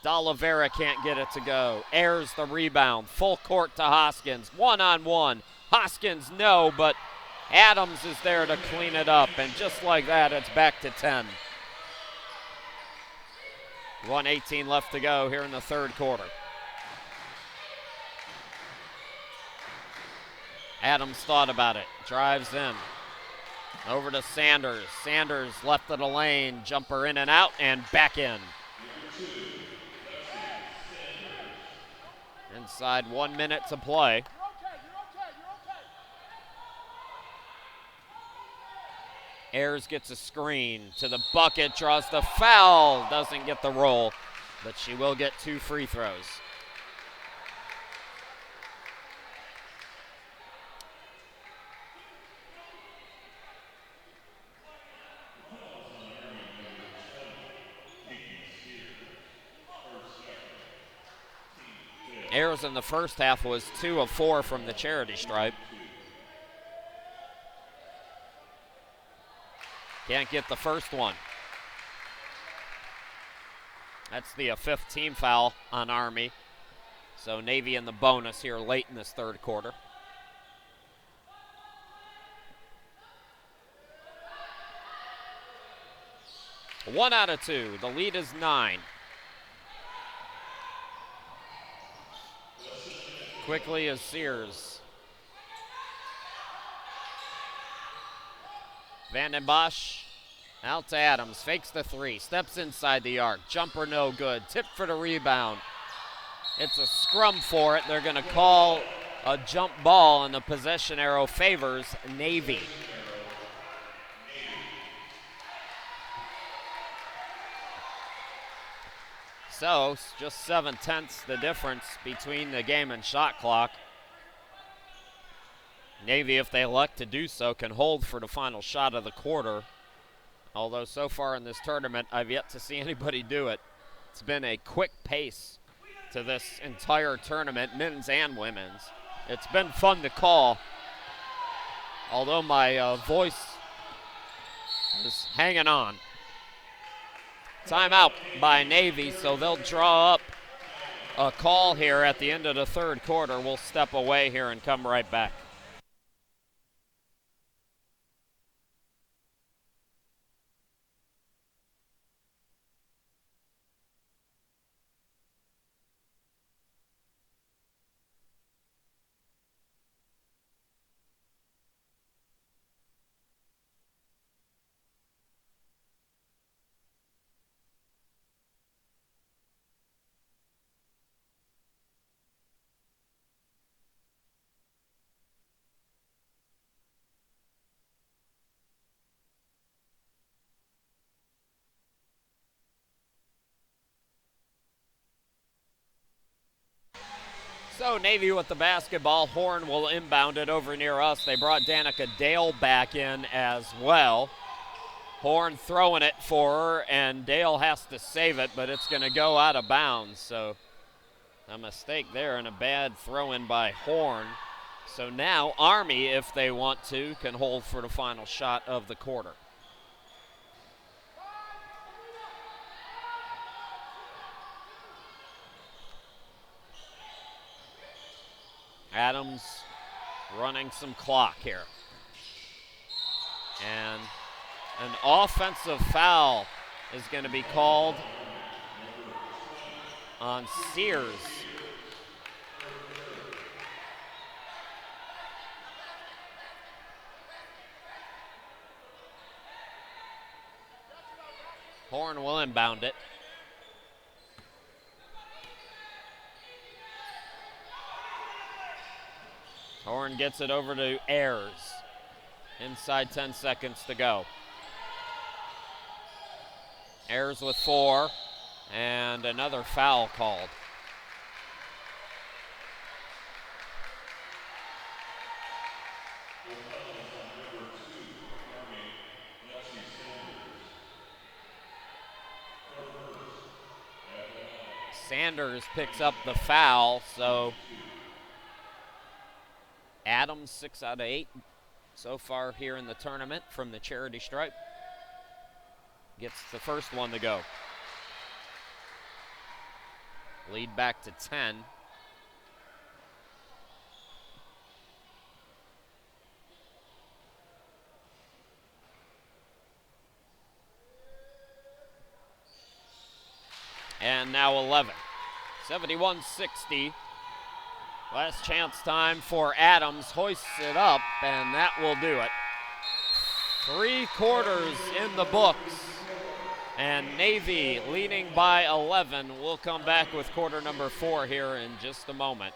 D'Oliveira can't get it to go. Ayers the rebound. Full court to Hoskins. One-on-one. Hoskins, no, but Adams is there to clean it up. And just like that, it's back to 10. 1:18 left to go here in the third quarter. Adams thought about it. Drives in. Over to Sanders. Sanders left of the lane. Jumper in and out and back in. Inside 1 minute to play. Ayers gets a screen to the bucket, draws the foul, doesn't get the roll, but she will get 2 free throws. Ayers in the first half was 2 of 4 from the charity stripe. Can't get the first one. That's the 5th team foul on Army. So Navy in the bonus here late in this third quarter. One out of 2. The lead is 9. Quickly as Sears. Vanden Bosch out to Adams. Fakes the 3. Steps inside the arc. Jumper no good. Tip for the rebound. It's a scrum for it. They're going to call a jump ball, and the possession arrow favors Navy. So, just 7/10 the difference between the game and shot clock. Navy, if they elect to do so, can hold for the final shot of the quarter. Although so far in this tournament, I've yet to see anybody do it. It's been a quick pace to this entire tournament, men's and women's. It's been fun to call. Although my voice is hanging on. Timeout by Navy, so they'll draw up a call here at the end of the third quarter. We'll step away here and come right back. So Navy with the basketball. Horn will inbound it over near us. They brought Danica Dale back in as well. Horn throwing it for her, and Dale has to save it, but it's going to go out of bounds. So a mistake there and a bad throw-in by Horn. So now Army, if they want to, can hold for the final shot of the quarter. Adams running some clock here. And an offensive foul is going to be called on Sears. Horn will inbound it. Horn gets it over to Ayers. Inside 10 seconds to go. Ayers with 4, and another foul called. Sanders picks up the foul, so Adams 6 out of 8 so far here in the tournament from the charity stripe. Gets the first one to go. Lead back to 10. And now 11. 71-60. Last chance time for Adams. Hoists it up, and that will do it. 3 quarters in the books. And Navy leading by 11. We'll come back with quarter number 4 here in just a moment.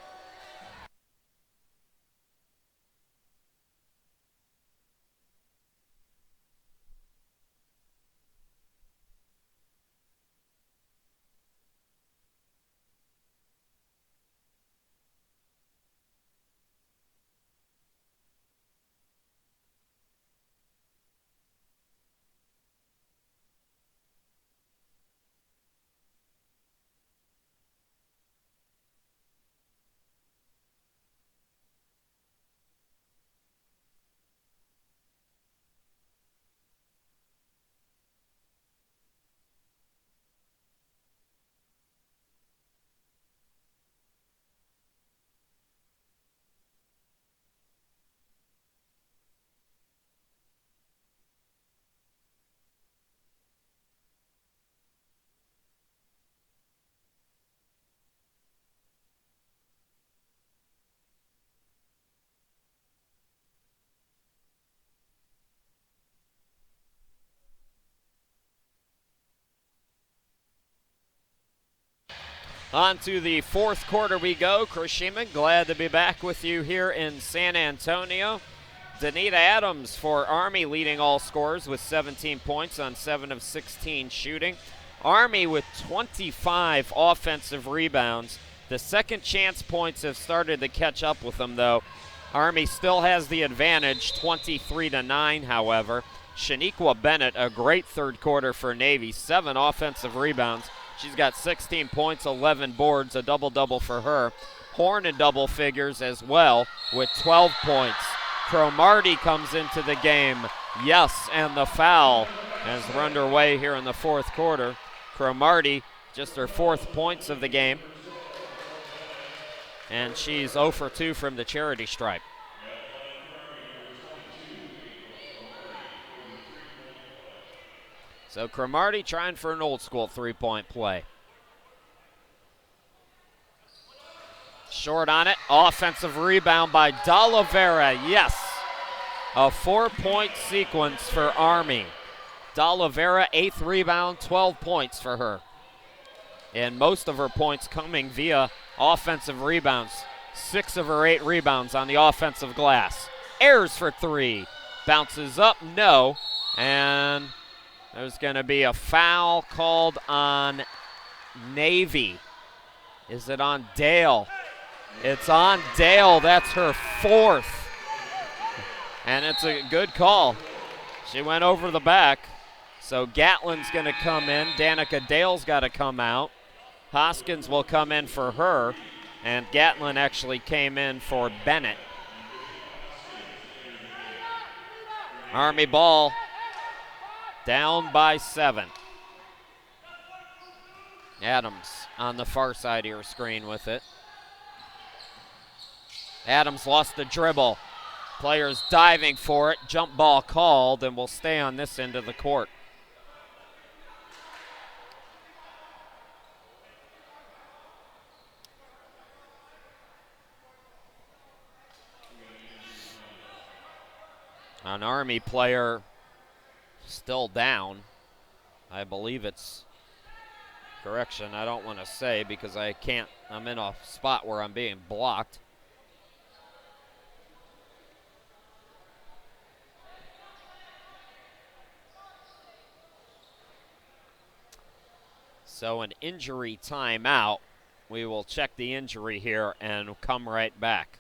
On to the 4th quarter we go. Chris Sheeman, glad to be back with you here in San Antonio. Danita Adams for Army leading all scorers with 17 points on 7 of 16 shooting. Army with 25 offensive rebounds. The second chance points have started to catch up with them, though. Army still has the advantage, 23-9, however. Shaniqua Bennett, a great third quarter for Navy, 7 offensive rebounds. She's got 16 points, 11 boards, a double-double for her. Horn in double figures as well with 12 points. Cromartie comes into the game. Yes, and the foul as we're underway here in the 4th quarter. Cromartie, just her 4th points of the game. And she's 0 for 2 from the charity stripe. So Cromartie trying for an old school 3-point play. Short on it. Offensive rebound by D'Oliveira. Yes. A 4-point sequence for Army. D'Oliveira, 8th rebound, 12 points for her. And most of her points coming via offensive rebounds. 6 of her 8 rebounds on the offensive glass. Ayers for 3. Bounces up, no. And there's going to be a foul called on Navy. Is it on Dale? It's on Dale. That's her 4th. And it's a good call. She went over the back. So Gatlin's going to come in. Danica Dale's got to come out. Hoskins will come in for her. And Gatlin actually came in for Bennett. Army ball. Down by 7. Adams on the far side of your screen with it. Adams lost the dribble. Players diving for it. Jump ball called and will stay on this end of the court. An Army player still down. I believe it's, correction, I don't want to say because I can't, I'm in a spot where I'm being blocked. So an injury timeout. We will check the injury here and come right back.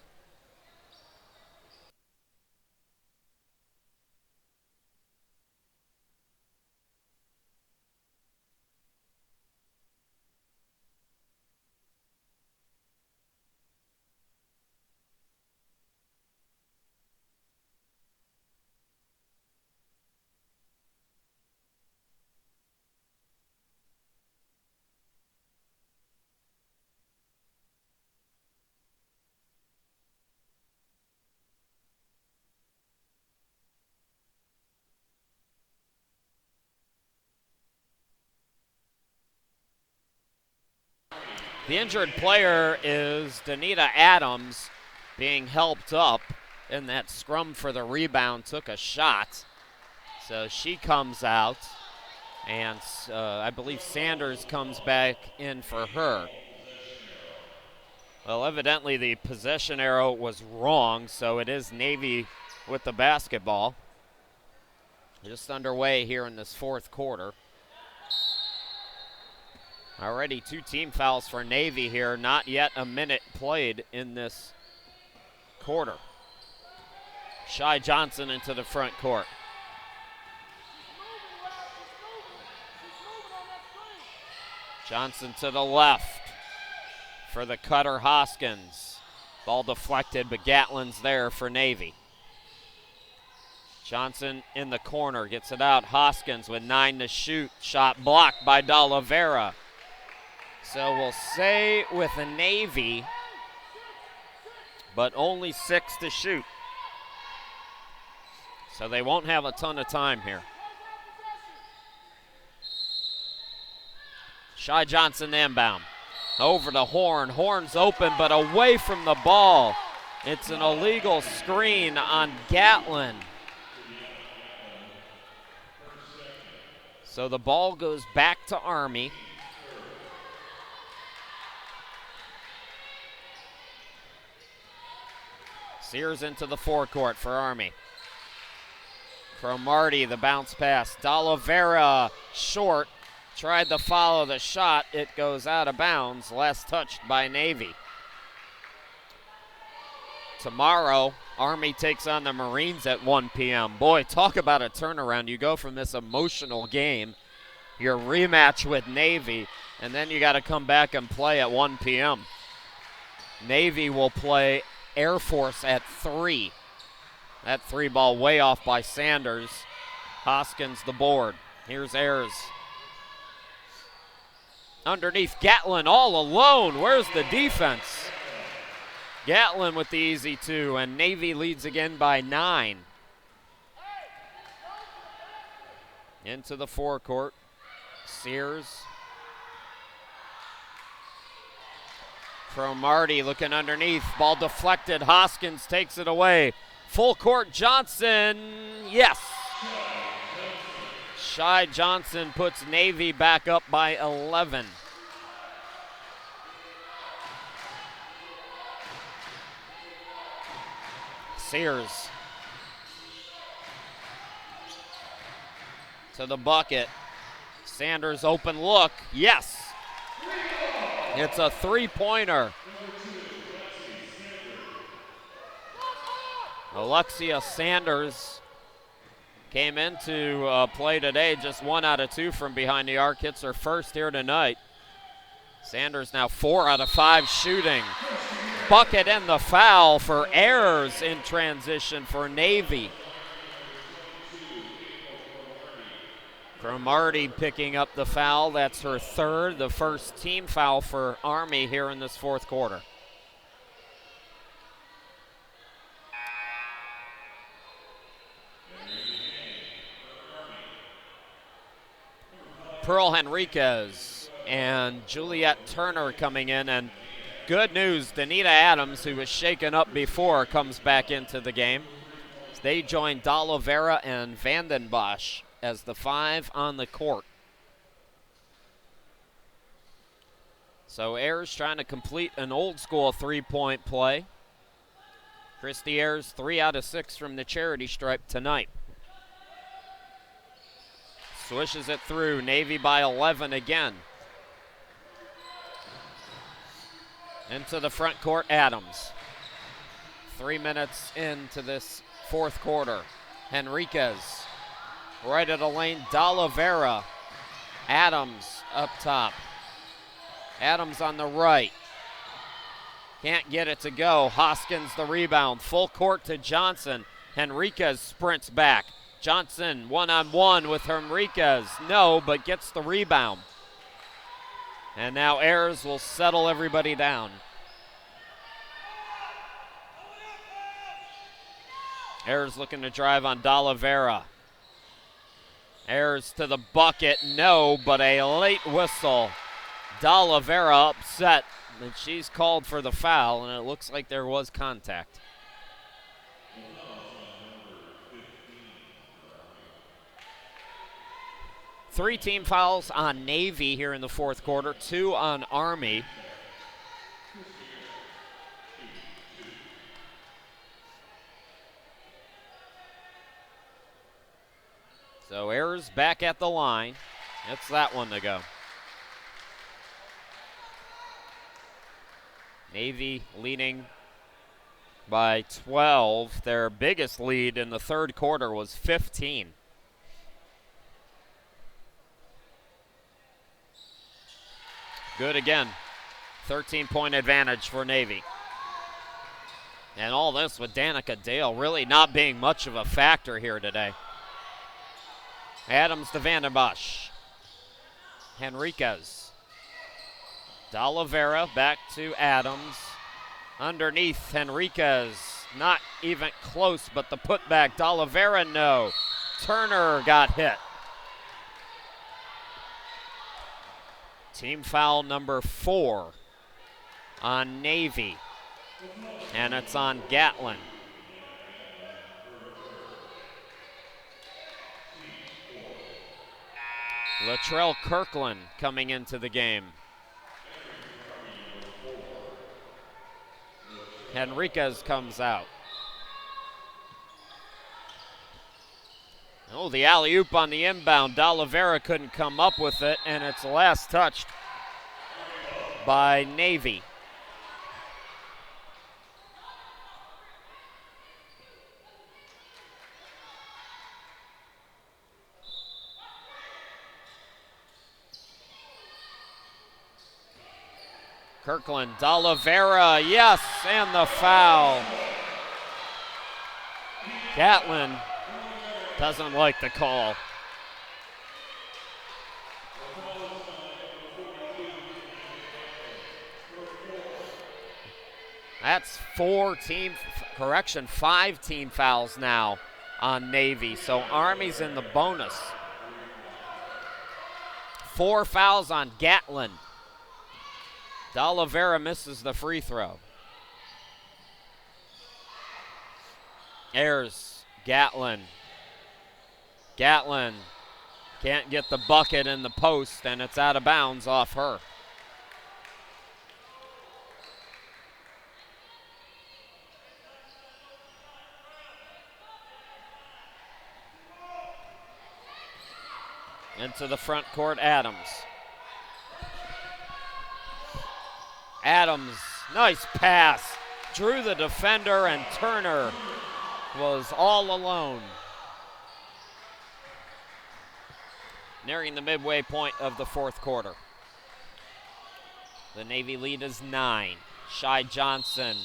The injured player is Danita Adams, being helped up in that scrum for the rebound, took a shot. So she comes out, and I believe Sanders comes back in for her. Well, evidently the possession arrow was wrong, so it is Navy with the basketball. Just underway here in this fourth quarter. Already 2 team fouls for Navy here. Not yet a minute played in this quarter. Shy Johnson into the front court. Johnson to the left for the cutter Hoskins. Ball deflected, but Gatlin's there for Navy. Johnson in the corner, gets it out. Hoskins with 9 to shoot. Shot blocked by D'Oliveira. So we'll say with the Navy, but only 6 to shoot. So they won't have a ton of time here. Shy Johnson inbound. Over to Horn. Horn's open, but away from the ball. It's an illegal screen on Gatlin. So the ball goes back to Army. Sears into the forecourt for Army. Cromartie, the bounce pass. D'Oliveira short. Tried to follow the shot. It goes out of bounds. Last touched by Navy. Tomorrow, Army takes on the Marines at 1 p.m. Boy, talk about a turnaround. You go from this emotional game, your rematch with Navy, and then you got to come back and play at 1 p.m. Navy will play Air Force at 3. That 3 ball way off by Sanders. Hoskins the board. Here's Ayers. Underneath Gatlin all alone. Where's the defense? Gatlin with the easy 2, and Navy leads again by 9. Into the forecourt. Sears. Cromartie looking underneath. Ball deflected. Hoskins takes it away. Full court Johnson. Yes. Shy Johnson puts Navy back up by 11. Sears to the bucket. Sanders open look. Yes. It's a 3-pointer. Alexia Sanders came into play today, just 1 out of 2 from behind the arc. Hits her first here tonight. Sanders now 4 out of 5 shooting. Bucket and the foul for Ayers in transition for Navy. Cromartie picking up the foul. That's her 3rd, the first team foul for Army here in this fourth quarter. Pearl Henriquez and Juliet Turner coming in, and good news, Danita Adams, who was shaken up before, comes back into the game. They join D'Oliveira and Vandenbosch as the 5 on the court. So Ayers trying to complete an old school 3-point play. Christy Ayers 3 out of 6 from the charity stripe tonight. Swishes it through. Navy by 11 again. Into the front court, Adams. 3 minutes into this fourth quarter. Henriquez right of the lane, D'Oliveira. Adams up top. Adams on the right. Can't get it to go. Hoskins the rebound. Full court to Johnson. Henriquez sprints back. Johnson one-on-one with Henriquez. No, but gets the rebound. And now Ayers will settle everybody down. Ayers looking to drive on D'Oliveira. Ayers to the bucket. No, but a late whistle. D'Oliveira upset, and she's called for the foul, and it looks like there was contact. Three team fouls on Navy here in the fourth quarter, 2 on Army. So Ayers back at the line. It's that one to go. Navy leading by 12. Their biggest lead in the third quarter was 15. Good again. 13-point advantage for Navy. And all this with Danica Dale really not being much of a factor here today. Adams to Vandenbosch. Henriquez. D'Oliveira back to Adams. Underneath Henriquez. Not even close, but the putback. D'Oliveira, no. Turner got hit. Team foul number 4 on Navy. And it's on Gatlin. Latrell Kirkland coming into the game. Henriquez comes out. Oh, the alley-oop on the inbound. D'Oliveira couldn't come up with it, and it's last touched by Navy. Kirkland, D'Oliveira, yes, and the foul. Gatlin doesn't like the call. That's 5 team fouls now on Navy. So Army's in the bonus. 4 fouls on Gatlin. D'Oliveira misses the free throw. Ayers, Gatlin. Gatlin can't get the bucket in the post, and it's out of bounds off her. Into the front court, Adams. Adams, nice pass. Drew the defender, and Turner was all alone. Nearing the midway point of the fourth quarter. The Navy lead is 9. Shy Johnson,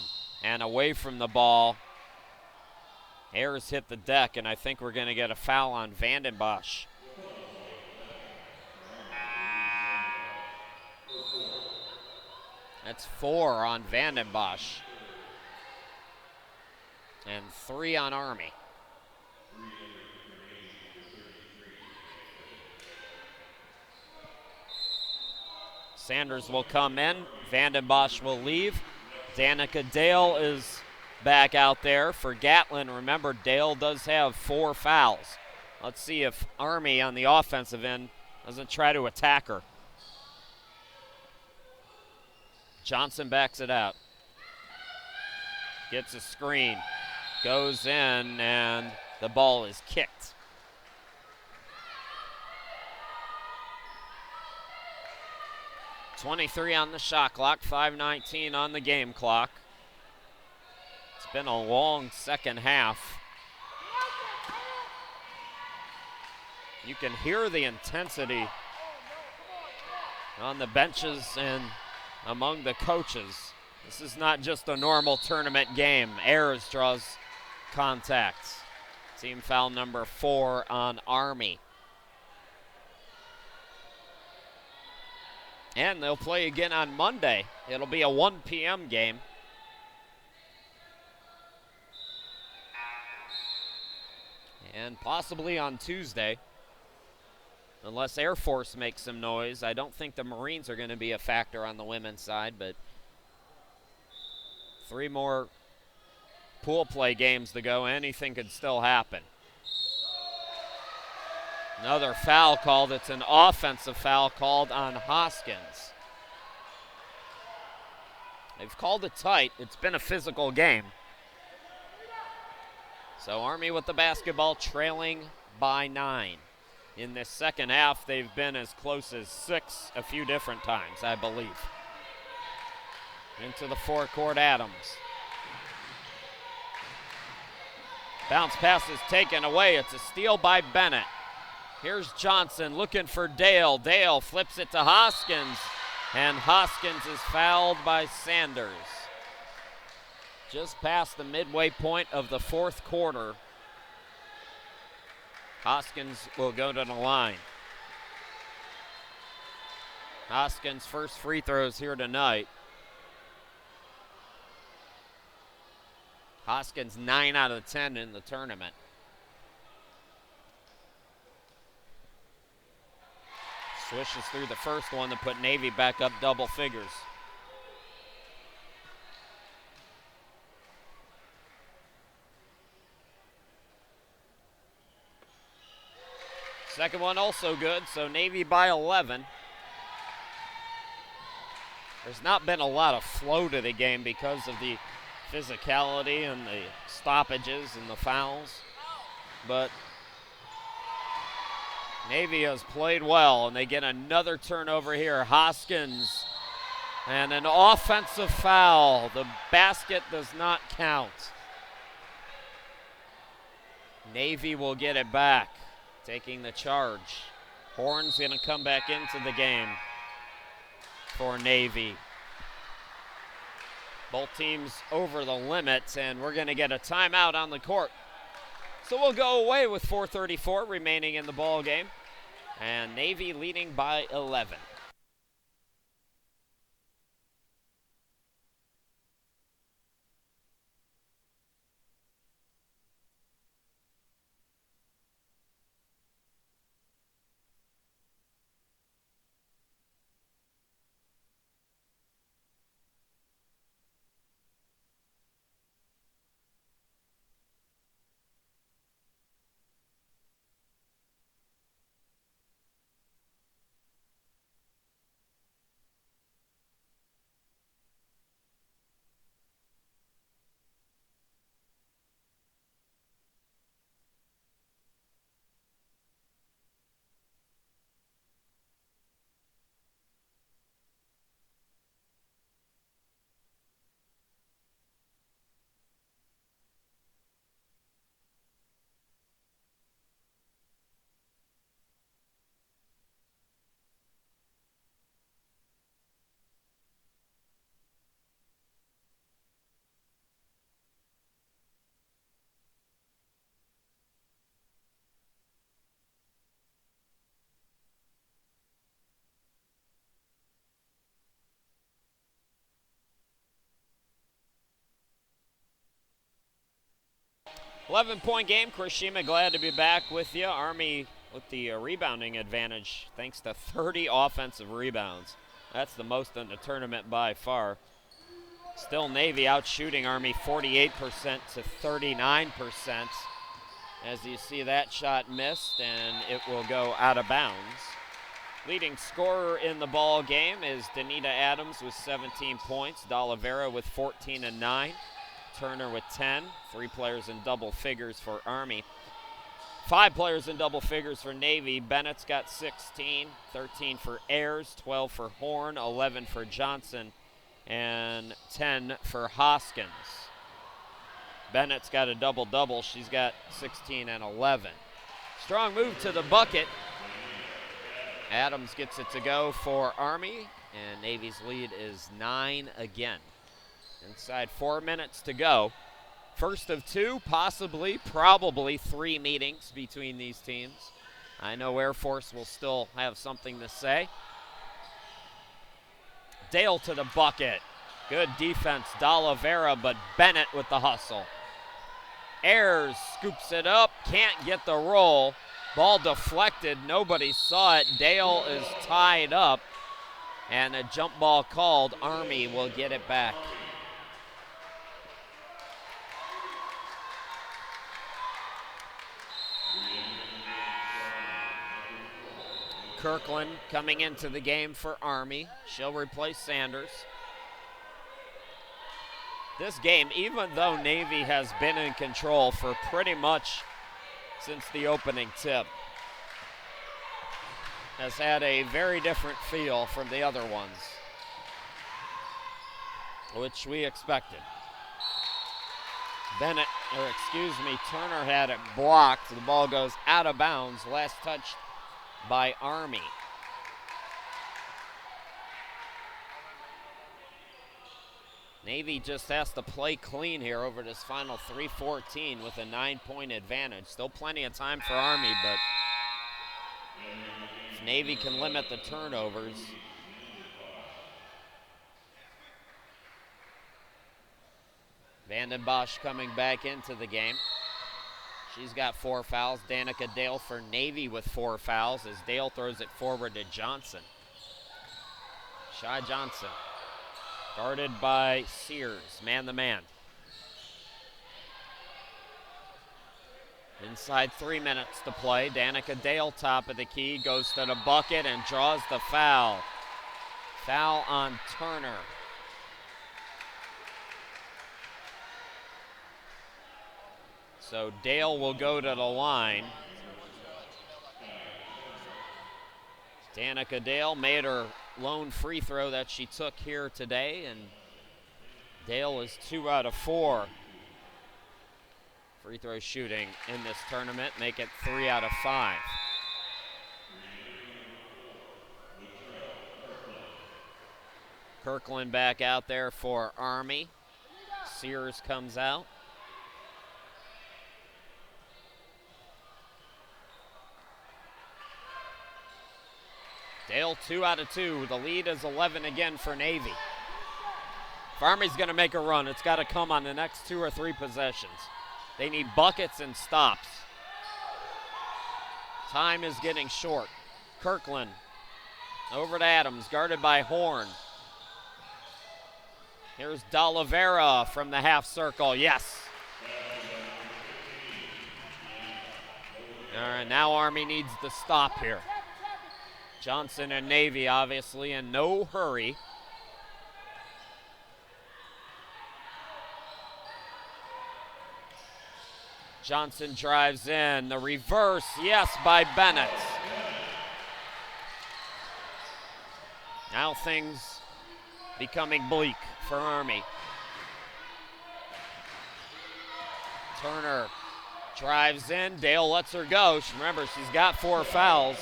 and away from the ball. Ayers hit the deck, and I think we're going to get a foul on Vandenbosch. That's 4 on Vandenbosch. And 3 on Army. Sanders will come in. Vandenbosch will leave. Danica Dale is back out there for Gatlin. Remember, Dale does have 4 fouls. Let's see if Army on the offensive end doesn't try to attack her. Johnson backs it out. Gets a screen. Goes in, and the ball is kicked. 23 on the shot clock, 5:19 on the game clock. It's been a long second half. You can hear the intensity on the benches and among the coaches. This is not just a normal tournament game. Ayers draws contact. Team foul number 4 on Army. And they'll play again on Monday. It'll be a 1 p.m. game. And possibly on Tuesday, unless Air Force makes some noise. I don't think the Marines are going to be a factor on the women's side, but 3 more pool play games to go. Anything could still happen. Another foul called. It's an offensive foul called on Hoskins. They've called it tight. It's been a physical game. So Army with the basketball, trailing by 9. In this second half, they've been as close as 6 a few different times, I believe. Into the forecourt, Adams. Bounce pass is taken away. It's a steal by Bennett. Here's Johnson looking for Dale. Dale flips it to Hoskins, and Hoskins is fouled by Sanders. Just past the midway point of the fourth quarter, Hoskins will go to the line. Hoskins' first free throws here tonight. Hoskins 9 out of 10 in the tournament. Swishes through the first one to put Navy back up double figures. Second one also good, so Navy by 11. There's not been a lot of flow to the game because of the physicality and the stoppages and the fouls, but Navy has played well, and they get another turnover here. Hoskins, and an offensive foul. The basket does not count. Navy will get it back, taking the charge. Horn's going to come back into the game for Navy. Both teams over the limit, and we're going to get a timeout on the court. So we'll go away with 4:34 remaining in the ball game, and Navy leading by 11. .point game. Chris Shima, glad to be back with you. Army with the rebounding advantage thanks to 30 offensive rebounds. That's the most in the tournament by far. Still Navy out shooting Army 48% to 39%. As you see, that shot missed, and it will go out of bounds. Leading scorer in the ball game is Danita Adams with 17 points. D'Oliveira with 14 and 9. Turner with 10, 3 players in double figures for Army. 5 players in double figures for Navy. Bennett's got 16, 13 for Ayers, 12 for Horn, 11 for Johnson, and 10 for Hoskins. Bennett's got a double-double. She's got 16 and 11. Strong move to the bucket. Adams gets it to go for Army, and Navy's lead is 9 again. Inside 4 minutes to go. First of 2, possibly, probably 3 meetings between these teams. I know Air Force will still have something to say. Dale to the bucket. Good defense, D'Oliveira, but Bennett with the hustle. Ayers scoops it up, can't get the roll. Ball deflected, nobody saw it. Dale is tied up, and a jump ball called. Army will get it back. Kirkland coming into the game for Army. She'll replace Sanders. This game, even though Navy has been in control for pretty much since the opening tip, has had a very different feel from the other ones, which we expected. Turner had it blocked. The ball goes out of bounds. Last touch by Army. Navy just has to play clean here over this final 3:14 with a 9-point advantage. Still plenty of time for Army, but if Navy can limit the turnovers. Vanden Bosch coming back into the game. She's got 4 fouls. Danica Dale for Navy with 4 fouls as Dale throws it forward to Johnson. Shy Johnson, guarded by Sears, man-to-man. Inside 3 minutes to play. Danica Dale, top of the key, goes to the bucket and draws the foul. Foul on Turner. So Dale will go to the line. Danica Dale made her lone free throw that she took here today, and Dale is 2 out of 4 free throw shooting in this tournament, make it 3 out of 5. Kirkland back out there for Army. Sears comes out. Dale 2 out of 2. The lead is 11 again for Navy. If Army's going to make a run, it's got to come on the next 2 or 3 possessions. They need buckets and stops. Time is getting short. Kirkland over to Adams, guarded by Horn. Here's D'Oliveira from the half circle. Yes. All right, now Army needs the stop here. Johnson and Navy obviously in no hurry. Johnson drives in. The reverse, yes, by Bennett. Now things becoming bleak for Army. Turner drives in. Dale lets her go. Remember, she's got 4 fouls.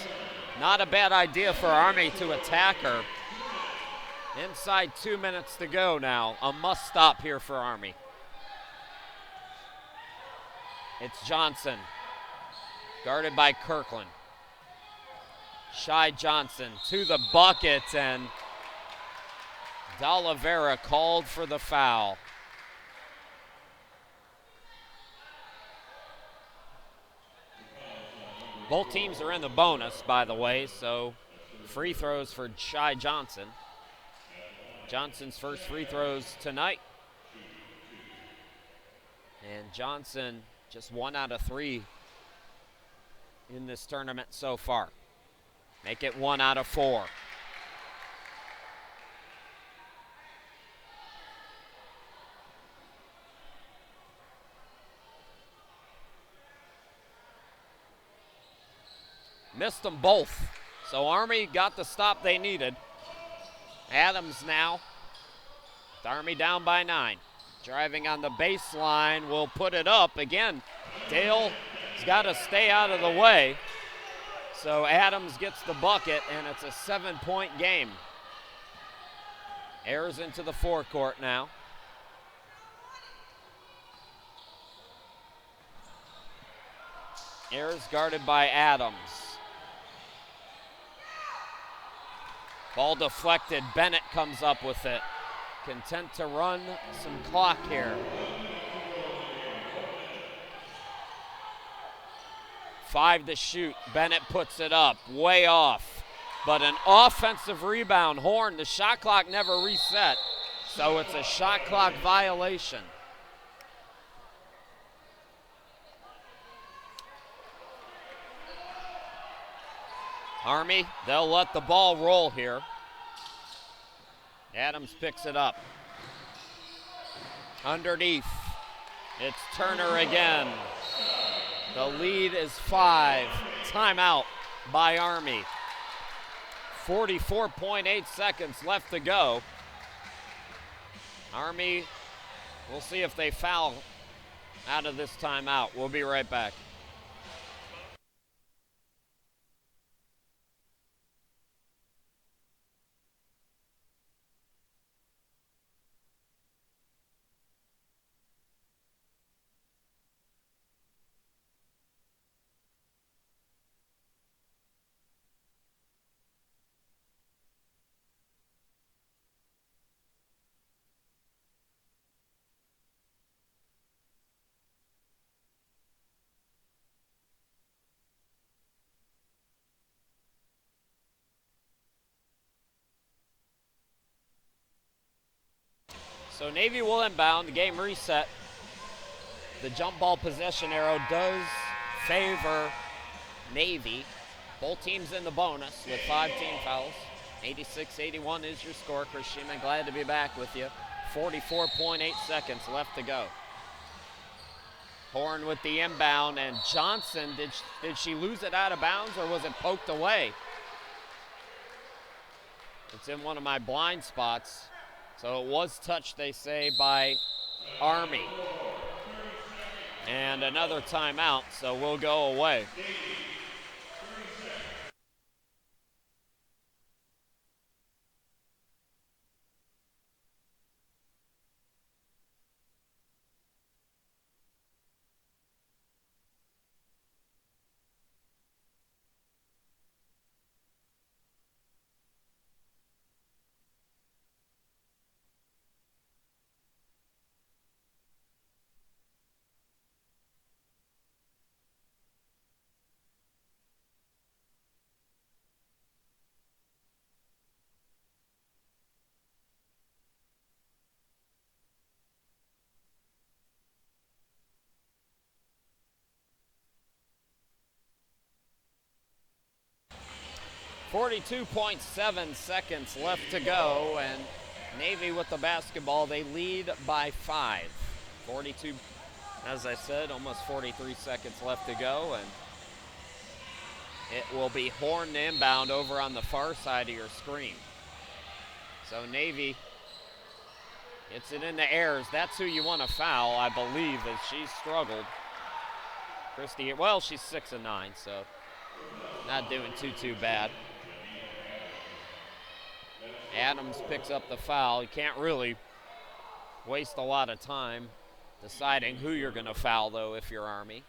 Not a bad idea for Army to attack her. Inside 2 minutes to go now. A must stop here for Army. It's Johnson, guarded by Kirkland. Shy Johnson to the bucket, and D'Oliveira called for the foul. Both teams are in the bonus, by the way, so free throws for Shy Johnson. Johnson's first free throws tonight. And Johnson just 1 out of 3 in this tournament so far. Make it 1 out of 4. Missed them both. So Army got the stop they needed. Adams now. Army down by 9. Driving on the baseline, will put it up. Again, Dale's got to stay out of the way. So Adams gets the bucket, and it's a 7-point game. Ayers into the forecourt now. Ayers guarded by Adams. Ball deflected. Bennett comes up with it. Content to run some clock here. 5 to shoot. Bennett puts it up, way off. But an offensive rebound. Horn, the shot clock never reset, so it's a shot clock violation. Army, they'll let the ball roll here. Adams picks it up. Underneath, it's Turner again. The lead is 5. Timeout by Army. 44.8 seconds left to go. Army, we'll see if they foul out of this timeout. We'll be right back. So Navy will inbound, the game reset. The jump ball possession arrow does favor Navy. Both teams in the bonus with 5 team fouls. 86-81 is your score. Chris Sheeman, glad to be back with you. 44.8 seconds left to go. Horn with the inbound, and Johnson, did she lose it out of bounds or was it poked away? It's in one of my blind spots. So it was touched, they say, by Army. And another timeout, so we'll go away. .7 seconds left to go, and Navy with the basketball, they lead by 5. 42, as I said, almost 43 seconds left to go, and it will be Horn inbound over on the far side of your screen. So Navy gets it in the Ayers. That's who you want to foul, I believe, as she's struggled. Christy, well, she's 6-9, so not doing too bad. Adams picks up the foul. You can't really waste a lot of time deciding who you're going to foul, though, if you're Army.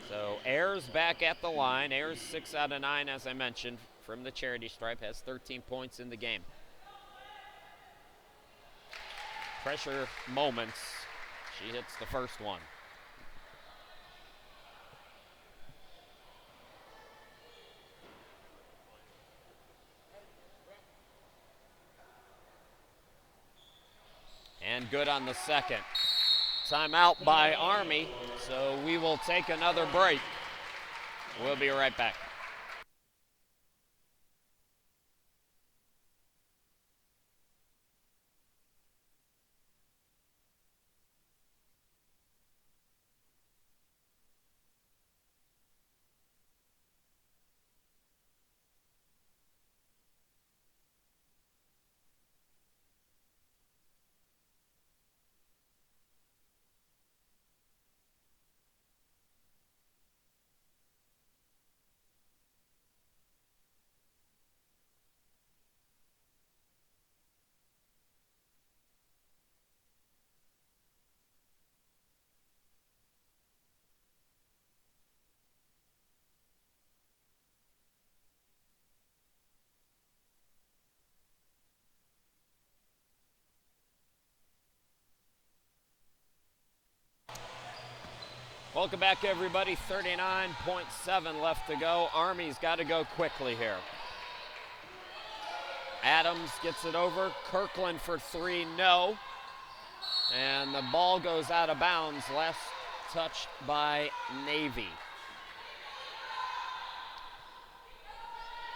So Ayers back at the line. Ayers 6 out of 9, as I mentioned, from the charity stripe, has 13 points in the game. Pressure moments. She hits the first one. And good on the second. Timeout by Army, so we will take another break. We'll be right back. Welcome back, everybody. 39.7 left to go. Army's got to go quickly here. Adams gets it over. Kirkland for three, no. And the ball goes out of bounds. Last touched by Navy.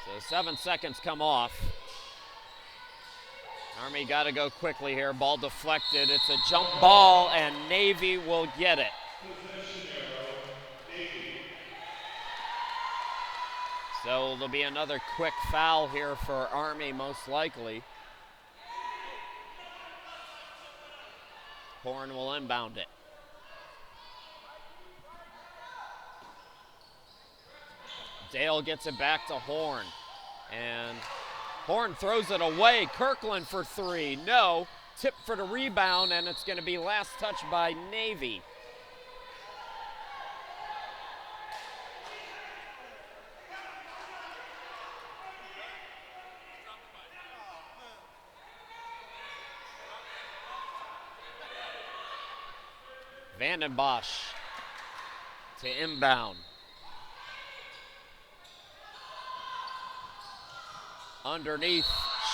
So 7 seconds come off. Army got to go quickly here. Ball deflected. It's a jump ball, and Navy will get it. So there'll be another quick foul here for Army, most likely. Horn will inbound it. Dale gets it back to Horn. And Horn throws it away. Kirkland for three. No. Tip for the rebound, and it's going to be last touch by Navy. Vandenbosch to inbound. Underneath,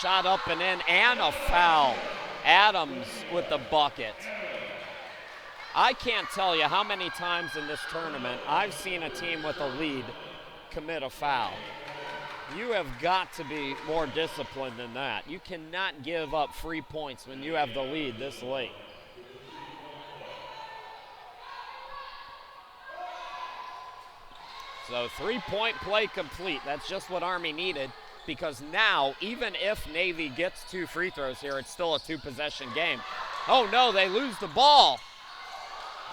shot up and in, and a foul. Adams with the bucket. I can't tell you how many times in this tournament I've seen a team with a lead commit a foul. You have got to be more disciplined than that. You cannot give up free points when you have the lead this late. So 3-point play complete. That's just what Army needed, because now, even if Navy gets 2 free throws here, it's still a 2-possession game. Oh no, they lose the ball.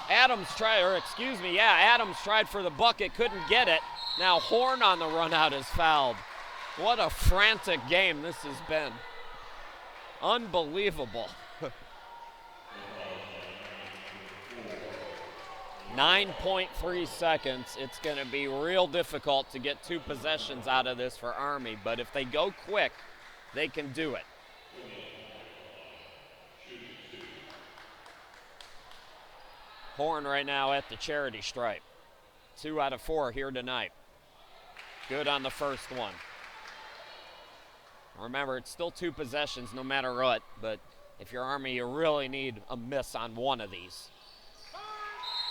Adams tried for the bucket, couldn't get it. Now Horn on the run out is fouled. What a frantic game this has been. Unbelievable. 9.3 seconds. It's going to be real difficult to get 2 possessions out of this for Army, but if they go quick, they can do it. Horn right now at the charity stripe. 2 out of 4 here tonight. Good on the first one. Remember, it's still 2 possessions no matter what, but if you're Army, you really need a miss on one of these.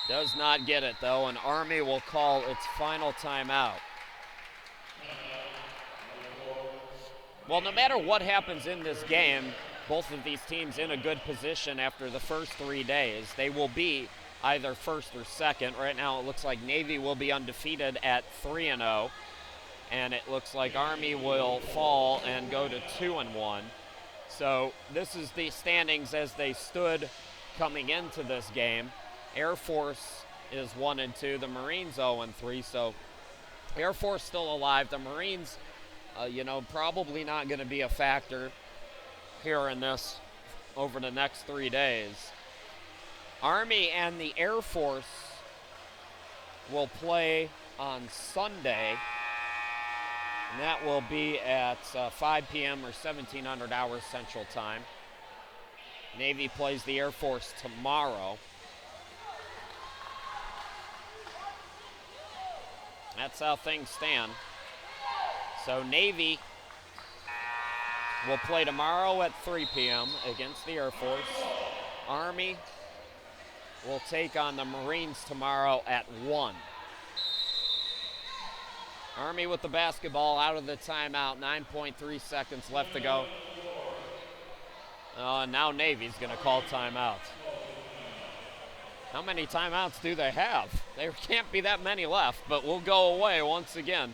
Does not get it, though, and Army will call its final timeout. Well, no matter what happens in this game, both of these teams in a good position after the first 3 days. They will be either first or second. Right now it looks like Navy will be undefeated at 3-0, and it looks like Army will fall and go to 2-1. So this is the standings as they stood coming into this game. Air Force is 1-2, the Marines 0-3, so Air Force still alive. The Marines, probably not going to be a factor here in this over the next 3 days. Army and the Air Force will play on Sunday, and that will be at 5 p.m. or 1700 hours Central Time. Navy plays the Air Force tomorrow. That's how things stand. So Navy will play tomorrow at 3 p.m. against the Air Force. Army will take on the Marines tomorrow at 1. Army with the basketball out of the timeout. 9.3 seconds left to go. Now Navy's going to call timeout. How many timeouts do they have? There can't be that many left, but we'll go away once again.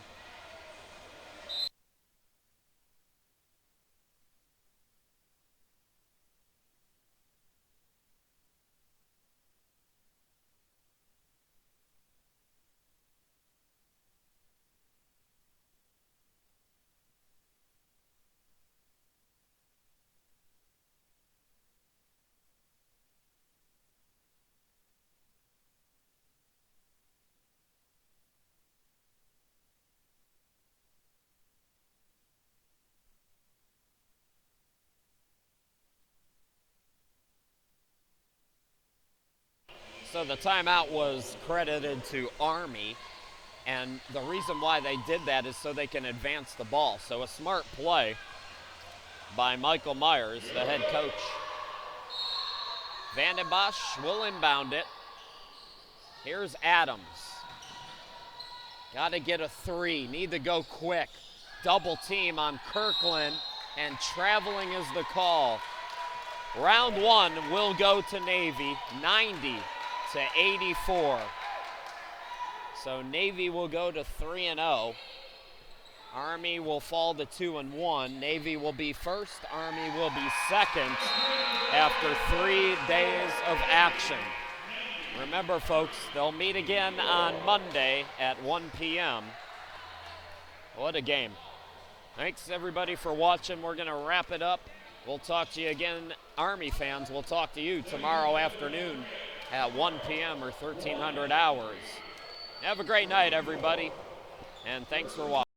So the timeout was credited to Army, and the reason why they did that is so they can advance the ball. So a smart play by Michael Myers, the head coach. Vanden Bosch will inbound it. Here's Adams. Got to get a three, need to go quick. Double team on Kirkland, and traveling is the call. Round one will go to Navy, 90-84. So Navy will go to 3-0. Army will fall to 2-1. Navy will be first, Army will be second after 3 days of action. Remember, folks, they'll meet again on Monday at 1 p.m. What a game. Thanks, everybody, for watching. We're going to wrap it up. We'll talk to you again, Army fans. We'll talk to you tomorrow afternoon at 1 p.m. or 1300 hours. Have a great night, everybody, and thanks for watching.